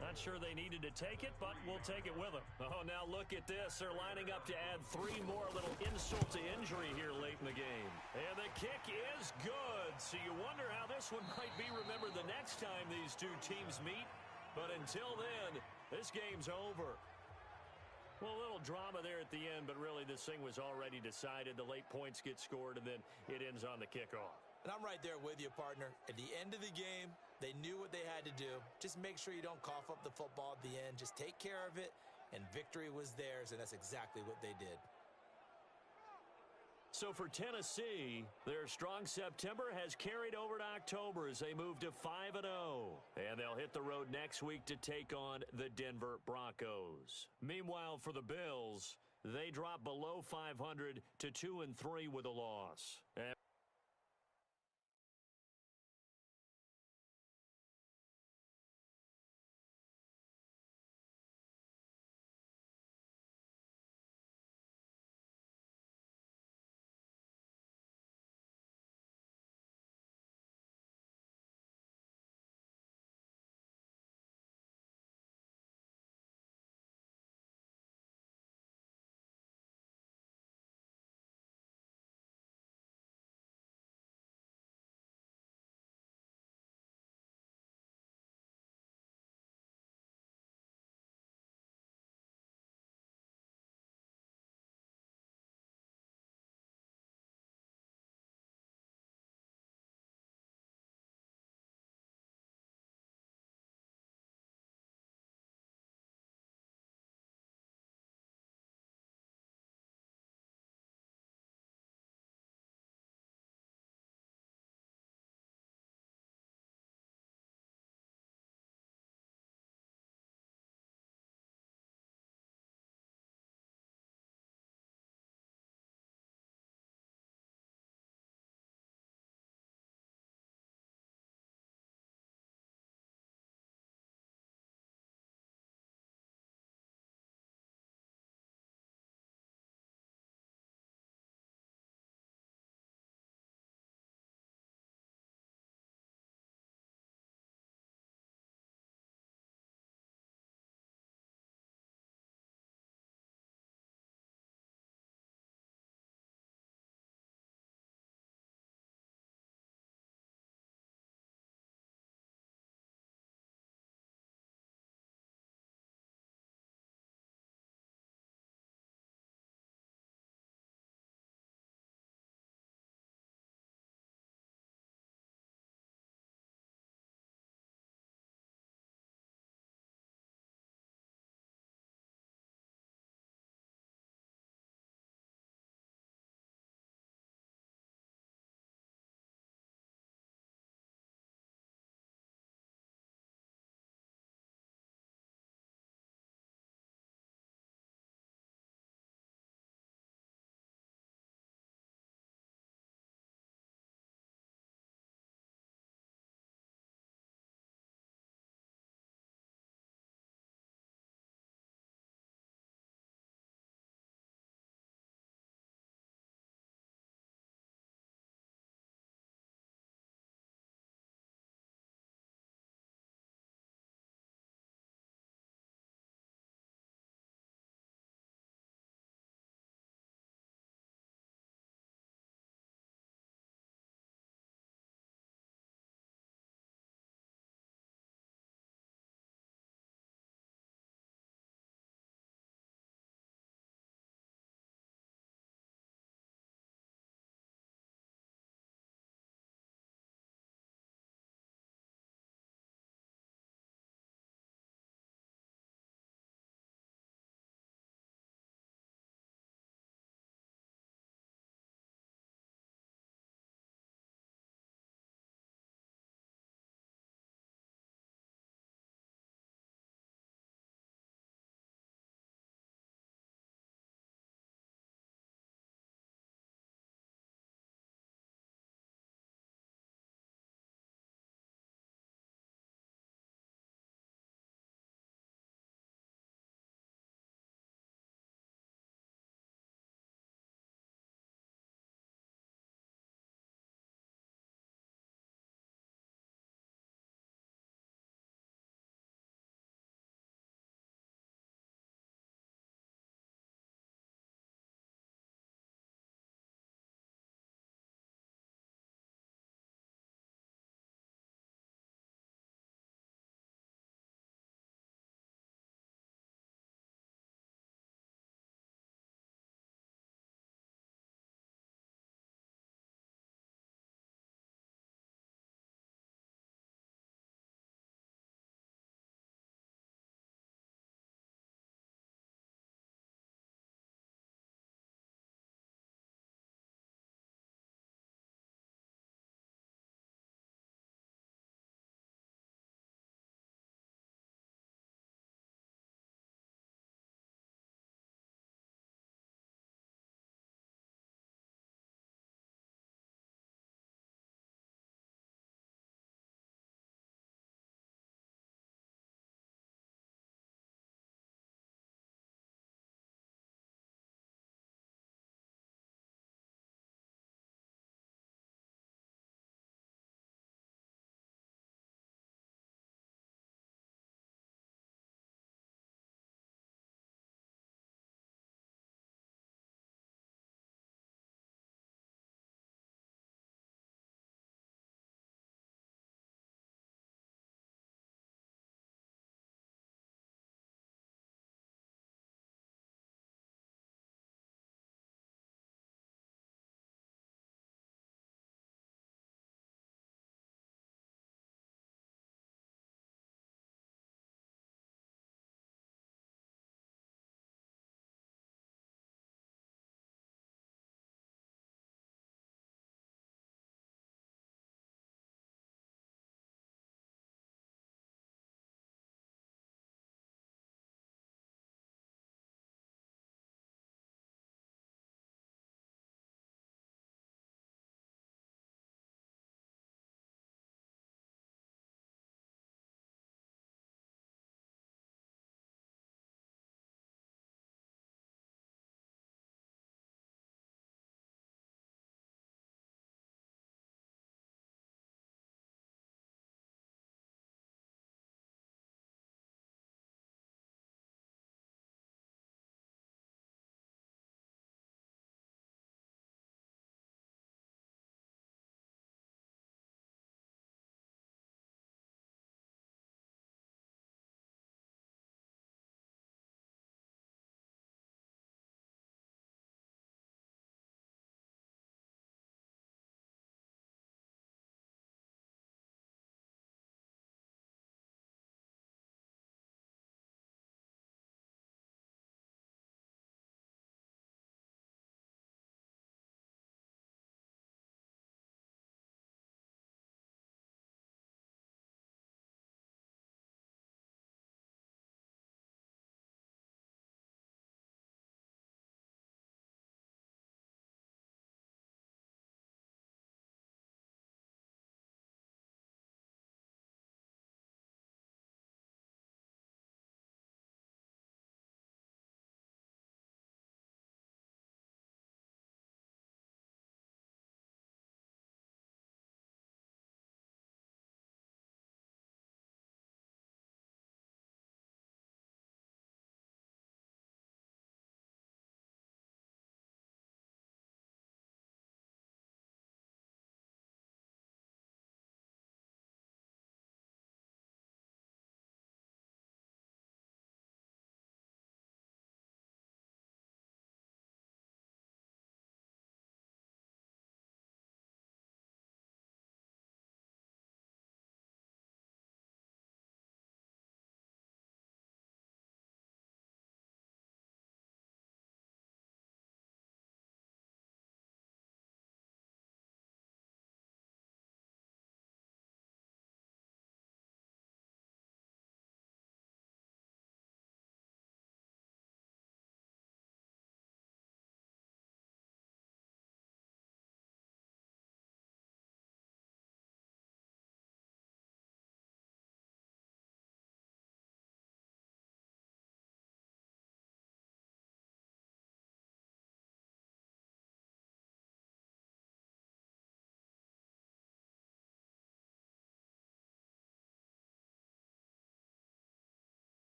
[SPEAKER 1] Not sure they needed to take it, but we'll take it with them. Oh, now look at this. They're lining up to add 3 more. Little insult to injury here late in the game. And the kick is good. So you wonder how this one might be remembered the next time these two teams meet. But until then, this game's over. Well, a little drama there at the end, but really this thing was already decided. The late points get scored, and then it ends on the kickoff.
[SPEAKER 3] And I'm right there with you, partner. At the end of the game, they knew what they had to do. Just make sure you don't cough up the football at the end. Just take care of it, and victory was theirs, and that's exactly what they did.
[SPEAKER 1] So for Tennessee, their strong September has carried over to October as they move to 5-0. And they'll hit the road next week to take on the Denver Broncos. Meanwhile, for the Bills, they drop below 500 to 2-3 with a loss.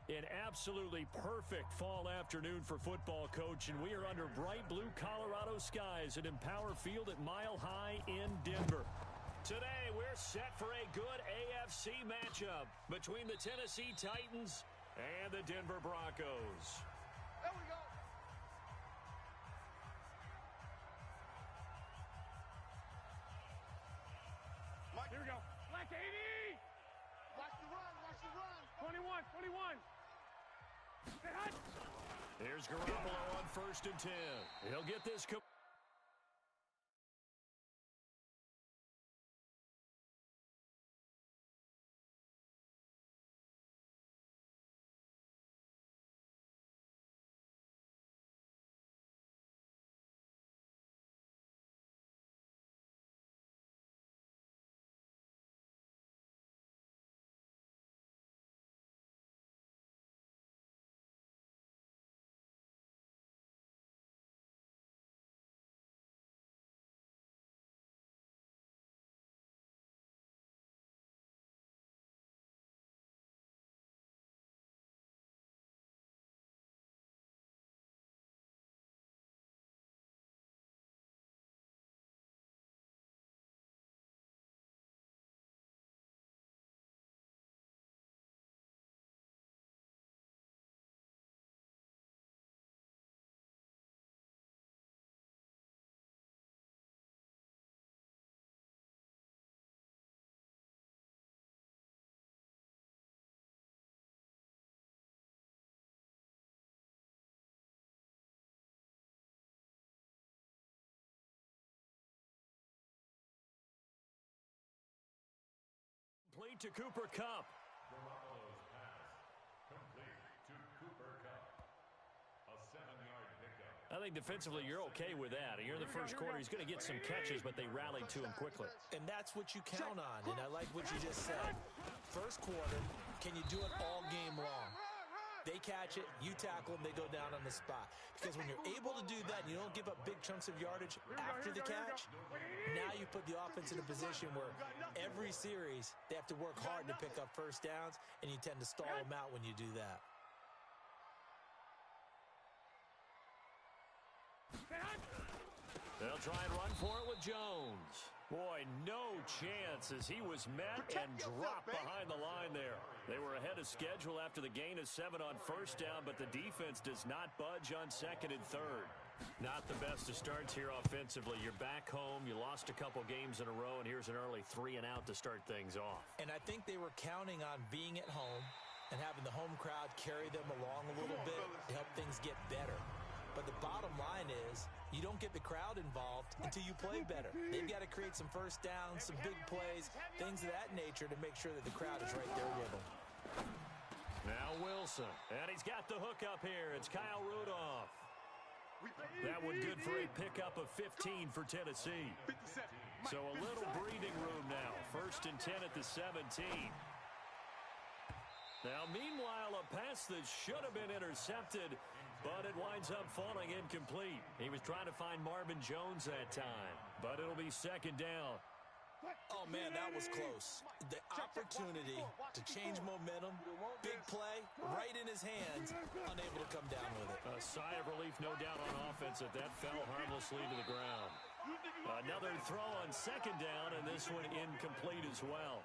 [SPEAKER 1] An absolutely perfect fall afternoon for football, Coach, and we are under bright blue Colorado skies at Empower Field at Mile High in Denver. Today, we're set for a good AFC matchup between the Tennessee Titans and the Denver Broncos.
[SPEAKER 2] There we go. Mike,
[SPEAKER 5] Here we go. Black 80.
[SPEAKER 2] watch the run, watch the run.
[SPEAKER 5] 21. Hey, hot.
[SPEAKER 1] Here's Garoppolo on 1st and 10. He'll get this. Complete to Cooper Kupp.
[SPEAKER 6] Garoppolo's pass complete to Cooper Kupp. A 7-yard pickup.
[SPEAKER 1] I think defensively you're okay with that. Here in the first quarter, he's going to get some catches, but they rallied to him quickly.
[SPEAKER 3] And that's what you count on, and I like what you just said. First quarter, can you do it all game long? They catch it, you tackle them, they go down on the spot. Because when you're able to do that and you don't give up big chunks of yardage after the catch, now you put the offense in a position where every series they have to work hard to pick up first downs, and you tend to stall them out when you do that.
[SPEAKER 1] They'll try and run for it with Jones. Boy, no chance as he was met and dropped behind the line there. They were ahead of schedule after the gain of 7 on first down, but the defense does not budge on 2nd and 3rd. Not the best of starts here offensively. You're back home. You lost a couple games in a row, and here's an early 3 and out to start things off.
[SPEAKER 3] And I think they were counting on being at home and having the home crowd carry them along a little bit to help things get better. But the bottom line is, you don't get the crowd involved until you play better. They've got to create some first downs, some big plays, things of that nature to make sure that the crowd is right there with them.
[SPEAKER 1] Now Wilson, and he's got the hook up here. It's Kyle Rudolph. That one good for a pickup of 15 for Tennessee. So a little breathing room now. 1st and 10 at the 17. Now, meanwhile, a pass that should have been intercepted, but it winds up falling incomplete. He was trying to find Marvin Jones that time, but it'll be 2nd down.
[SPEAKER 3] Oh, man, that was close. The opportunity to change momentum, big play, right in his hands, unable to come down with it.
[SPEAKER 1] A sigh of relief, no doubt, on offense that fell harmlessly to the ground. Another throw on 2nd down, and this one incomplete as well.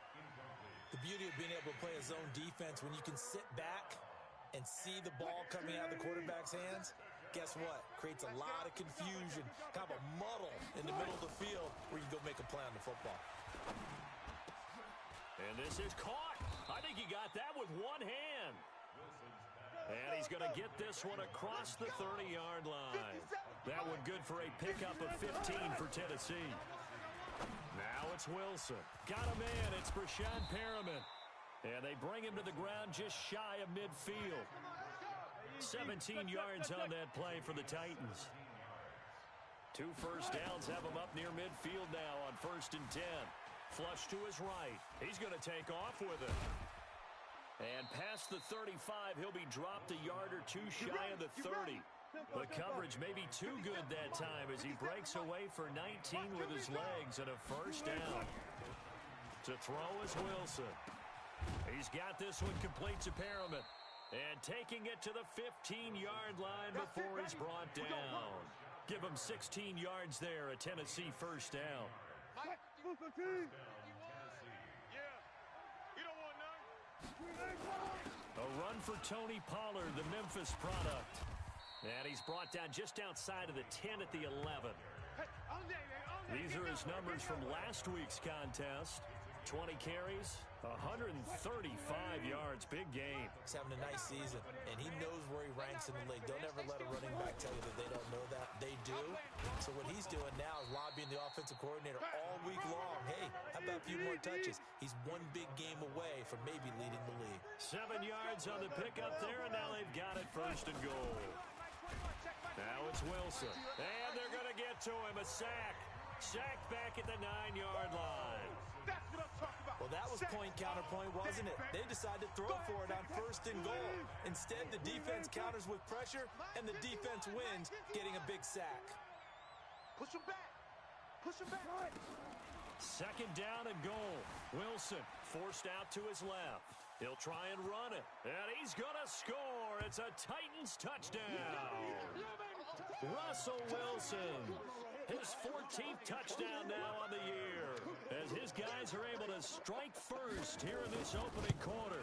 [SPEAKER 3] The beauty of being able to play a zone defense when you can sit back and see the ball coming out of the quarterback's hands, guess what? Creates a lot of confusion, kind of a muddle in the middle of the field where you go make a play on the football.
[SPEAKER 1] And this is caught. I think he got that with one hand. And he's going to get this one across the 30-yard line. That one good for a pickup of 15 for Tennessee. Now it's Wilson. Got him in. It's Brashad Perriman. And they bring him to the ground just shy of midfield. 17 yards on that play for the Titans. 2 first downs have him up near midfield now on 1st and 10. Flush to his right. He's going to take off with it. And past the 35, he'll be dropped a yard or 2 shy of the 30. The coverage may be too good that time as he breaks away for 19 with his legs and a first down. To throw is Wilson. He's got this one complete to Perriman. And taking it to the 15-yard line before he's brought down. Give him 16 yards there, a Tennessee first down. A run for Tony Pollard, the Memphis product. And he's brought down just outside of the 10 at the 11. These are his numbers from last week's contest. 20 carries, 135 yards. Big game.
[SPEAKER 3] He's having a nice season, and he knows where he ranks in the league. Don't ever let a running back tell you that they don't know that. They do. So what he's doing now is lobbying the offensive coordinator all week long. Hey, how about a few more touches? He's one big game away from maybe leading the league.
[SPEAKER 1] 7 yards on the pickup there, and now they've got it first and goal. Now it's Wilson, and they're going to get to him. A sack. Sacked back at the 9-yard line.
[SPEAKER 3] Well, that was point counterpoint, wasn't it? They decided to throw for it on first and goal. Instead, the defense counters with pressure, and the defense wins, getting a big sack.
[SPEAKER 2] Push him back. Push him back.
[SPEAKER 1] Second down and goal. Wilson forced out to his left. He'll try and run it. And he's going to score. It's a Titans touchdown. Russell Wilson. His 14th touchdown now on the year. As his guys are able to strike first here in this opening quarter.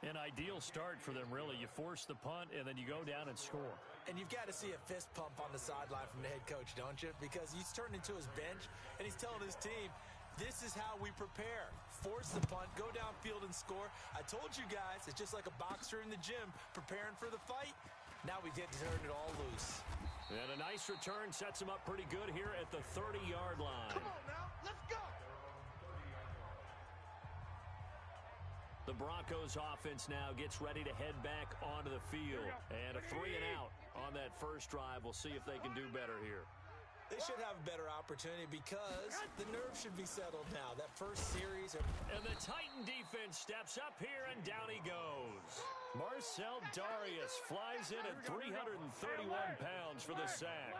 [SPEAKER 1] An ideal start for them, really. You force the punt, and then you go down and score.
[SPEAKER 3] And you've got to see a fist pump on the sideline from the head coach, don't you? Because he's turned into his bench, and he's telling his team, this is how we prepare. Force the punt, go downfield and score. I told you guys, it's just like a boxer in the gym preparing for the fight. Now we get to turn it all loose.
[SPEAKER 1] And a nice return sets him up pretty good here at the 30-yard line.
[SPEAKER 2] Come on now, let's go.
[SPEAKER 1] The Broncos offense now gets ready to head back onto the field. And a 3 and out on that first drive. We'll see if they can do better here.
[SPEAKER 3] They should have a better opportunity because the nerves should be settled now. That first series.
[SPEAKER 1] And the Titan defense steps up here, and down he goes. Marcel Darius flies in at 331 pounds for the sack.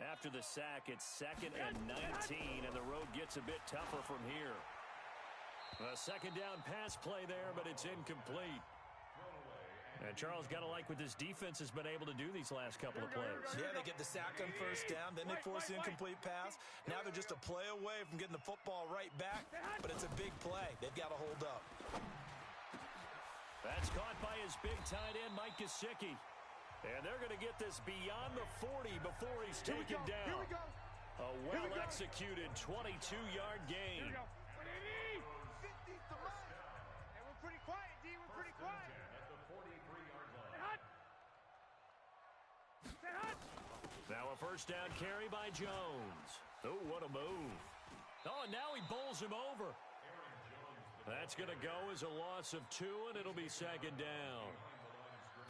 [SPEAKER 1] After the sack, it's 2nd and 19, and the road gets a bit tougher from here. A second down pass play there, but it's incomplete. And Charles, got to like what this defense has been able to do these last couple of plays.
[SPEAKER 3] Yeah, they get the sack on first down, then they force the incomplete pass. Now they're just a play away from getting the football right back, but it's a big play. They've got to hold up. That's caught by his big tight end, Mike Gesicki.
[SPEAKER 1] And they're going to get this beyond the 40 before he's taken down.
[SPEAKER 2] Here we go.
[SPEAKER 1] A well-executed 22-yard gain.
[SPEAKER 5] Here we go.
[SPEAKER 2] 50's the line.
[SPEAKER 5] Hey, we're pretty quiet, D. We're pretty quiet.
[SPEAKER 6] At the 43-yard line.
[SPEAKER 5] Stay hot.
[SPEAKER 1] Now a first down carry by Jones. Oh, what a move. Oh, and now he bowls him over. That's going to go as a loss of 2, and it'll be second down.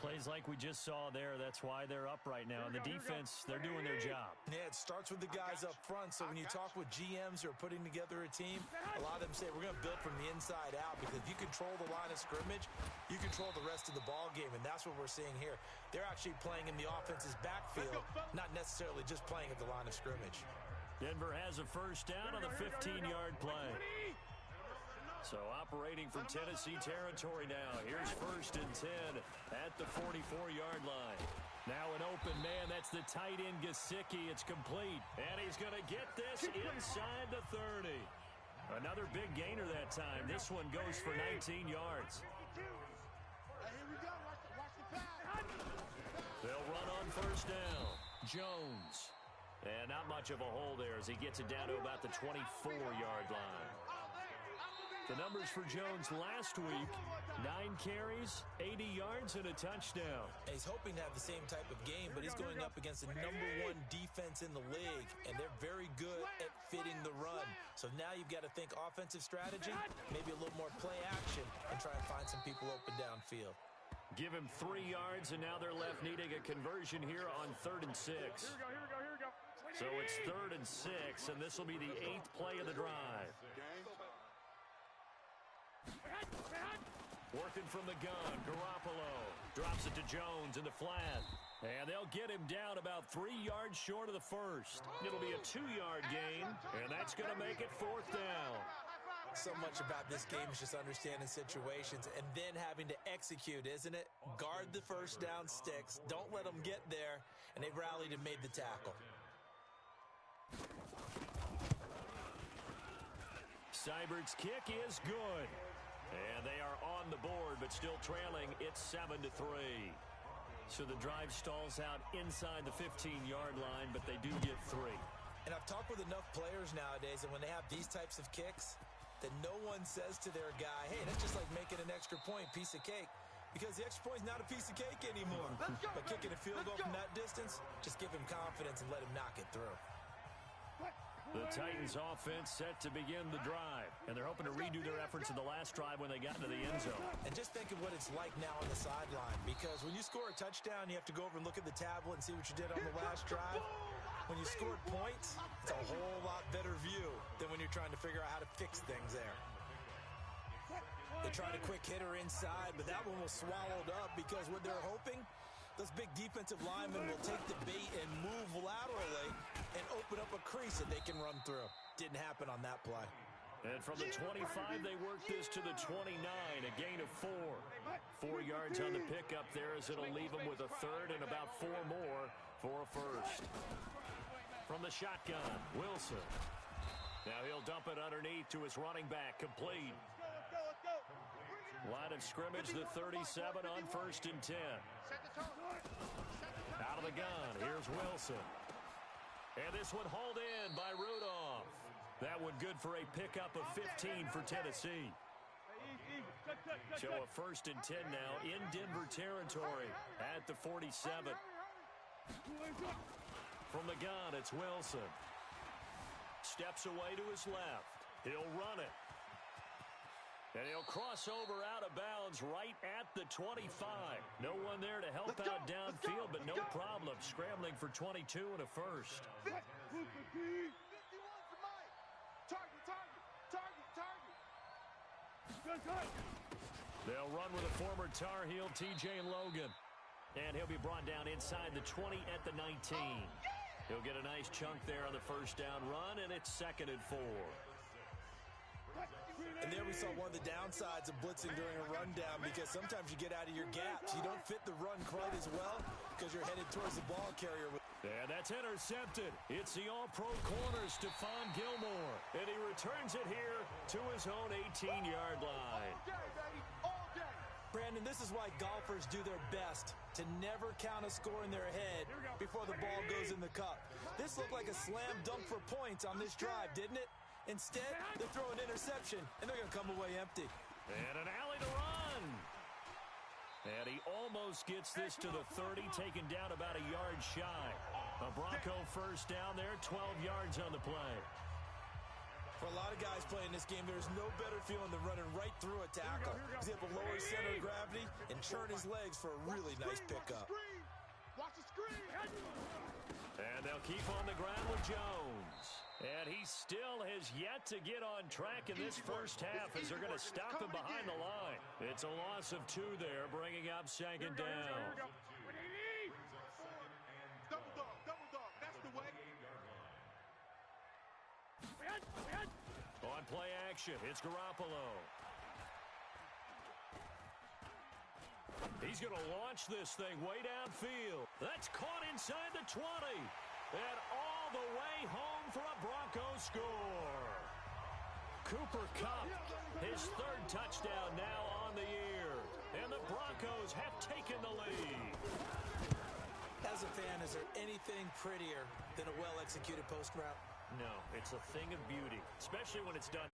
[SPEAKER 1] Plays like we just saw there. That's why they're up right now. And the defense, they're doing their job.
[SPEAKER 3] Yeah, it starts with the guys up front. So when you talk with GMs who are putting together a team, a lot of them say, we're going to build from the inside out. Because if you control the line of scrimmage, you control the rest of the ball game. And that's what we're seeing here. They're actually playing in the offense's backfield, not necessarily just playing at the line of scrimmage.
[SPEAKER 1] Denver has a first down on the 15-yard play. So operating from Tennessee territory now. Here's 1st and 10 at the 44-yard line. Now an open man. That's the tight end Gesicki. It's complete. And he's going to get this inside the 30. Another big gainer that time. This one goes for 19 yards.
[SPEAKER 2] Hey, here we go. Watch the pass.
[SPEAKER 1] They'll run on first down. Jones. And not much of a hole there as he gets it down to about the 24-yard line. The numbers for Jones last week, 9 carries, 80 yards, and a touchdown.
[SPEAKER 3] He's hoping to have the same type of game, but he's going up against the #1 defense in the league, and they're very good at fitting the run. So now you've got to think offensive strategy, maybe a little more play action, and try and find some people open downfield.
[SPEAKER 1] Give him 3 yards, and now they're left needing a conversion here on 3rd and 6.
[SPEAKER 5] Here we go.
[SPEAKER 1] So it's 3rd and 6, and this will be the 8th play of the drive. Working from the gun, Garoppolo drops it to Jones in the flat. And they'll get him down about 3 yards short of the first. It'll be a 2-yard gain, and that's going to make it 4th down.
[SPEAKER 3] So much about this game is just understanding situations and then having to execute, isn't it? Guard the first down sticks. Don't let them get there. And they rallied and made the tackle.
[SPEAKER 1] Seibert's kick is good. And they are on the board, but still trailing. It's 7-3. So the drive stalls out inside the 15-yard line, but they do get 3.
[SPEAKER 3] And I've talked with enough players nowadays, and when they have these types of kicks, that no one says to their guy, hey, that's just like making an extra point, piece of cake. Because the extra point is not a piece of cake anymore. But kicking a field goal from that distance, just give him confidence and let him knock it through.
[SPEAKER 1] The Titans offense set to begin the drive, and they're hoping to redo their efforts in the last drive when they got into the end zone.
[SPEAKER 3] And just think of what it's like now on the sideline, because when you score a touchdown, you have to go over and look at the tablet and see what you did on the last drive. When you scored points, it's a whole lot better view than when you're trying to figure out how to fix things there. They tried a quick hitter inside, but that one was swallowed up because what they're hoping, those big defensive linemen will take the bait and move laterally and open up a crease that they can run through. Didn't happen on that play.
[SPEAKER 1] And from the 25, they work this to the 29, a gain of 4. 4 yards on the pickup there as it'll leave them with a third and about 4 more for a first. From the shotgun, Wilson. Now he'll dump it underneath to his running back, complete. Line of scrimmage, the 37 on 1st and 10. Out of the gun, here's Wilson. And this one hauled in by Rudolph. That one good for a pickup of 15 for Tennessee. So a 1st and 10 now in Denver territory at the 47. From the gun, it's Wilson. Steps away to his left. He'll run it. And he'll cross over out of bounds right at the 25. No one there to help out downfield, but no problem. Scrambling for 22 and a first. They'll run with a former Tar Heel, TJ Logan. And he'll be brought down inside the 20 at the 19. He'll get a nice chunk there on the first down run, and it's 2nd and 4.
[SPEAKER 3] And there we saw one of the downsides of blitzing during a rundown, because sometimes you get out of your gaps. You don't fit the run quite as well because you're headed towards the ball carrier.
[SPEAKER 1] And that's intercepted. It's the all-pro corner, Stephon Gilmore. And he returns it here to his own 18-yard line.
[SPEAKER 3] Brandon, this is why golfers do their best to never count a score in their head before the ball goes in the cup. This looked like a slam dunk for points on this drive, didn't it? Instead, they throw an interception, and they're going to come away empty.
[SPEAKER 1] And an alley to run. And he almost gets this to the 30, taken down about a yard shy. A Bronco first down there, 12 yards on the play.
[SPEAKER 3] For a lot of guys playing this game, there's no better feeling than running right through a tackle. He's able to lower his center of gravity and churn his legs for a really nice pickup.
[SPEAKER 2] Watch the screen.
[SPEAKER 1] And they'll keep on the ground with Jones. And he still has yet to get on track in this first half as they're going to stop him behind the line. It's a loss of 2 there, bringing up 2nd down.
[SPEAKER 2] Double dog, that's the way.
[SPEAKER 1] On play action, it's Garoppolo. He's going to launch this thing way downfield. That's caught inside the 20. And all the way home for a Broncos score. Cooper Kupp, his 3rd touchdown now on the year. And the Broncos have taken the lead.
[SPEAKER 3] As a fan, is there anything prettier than a well-executed post route?
[SPEAKER 1] No, it's a thing of beauty, especially when it's done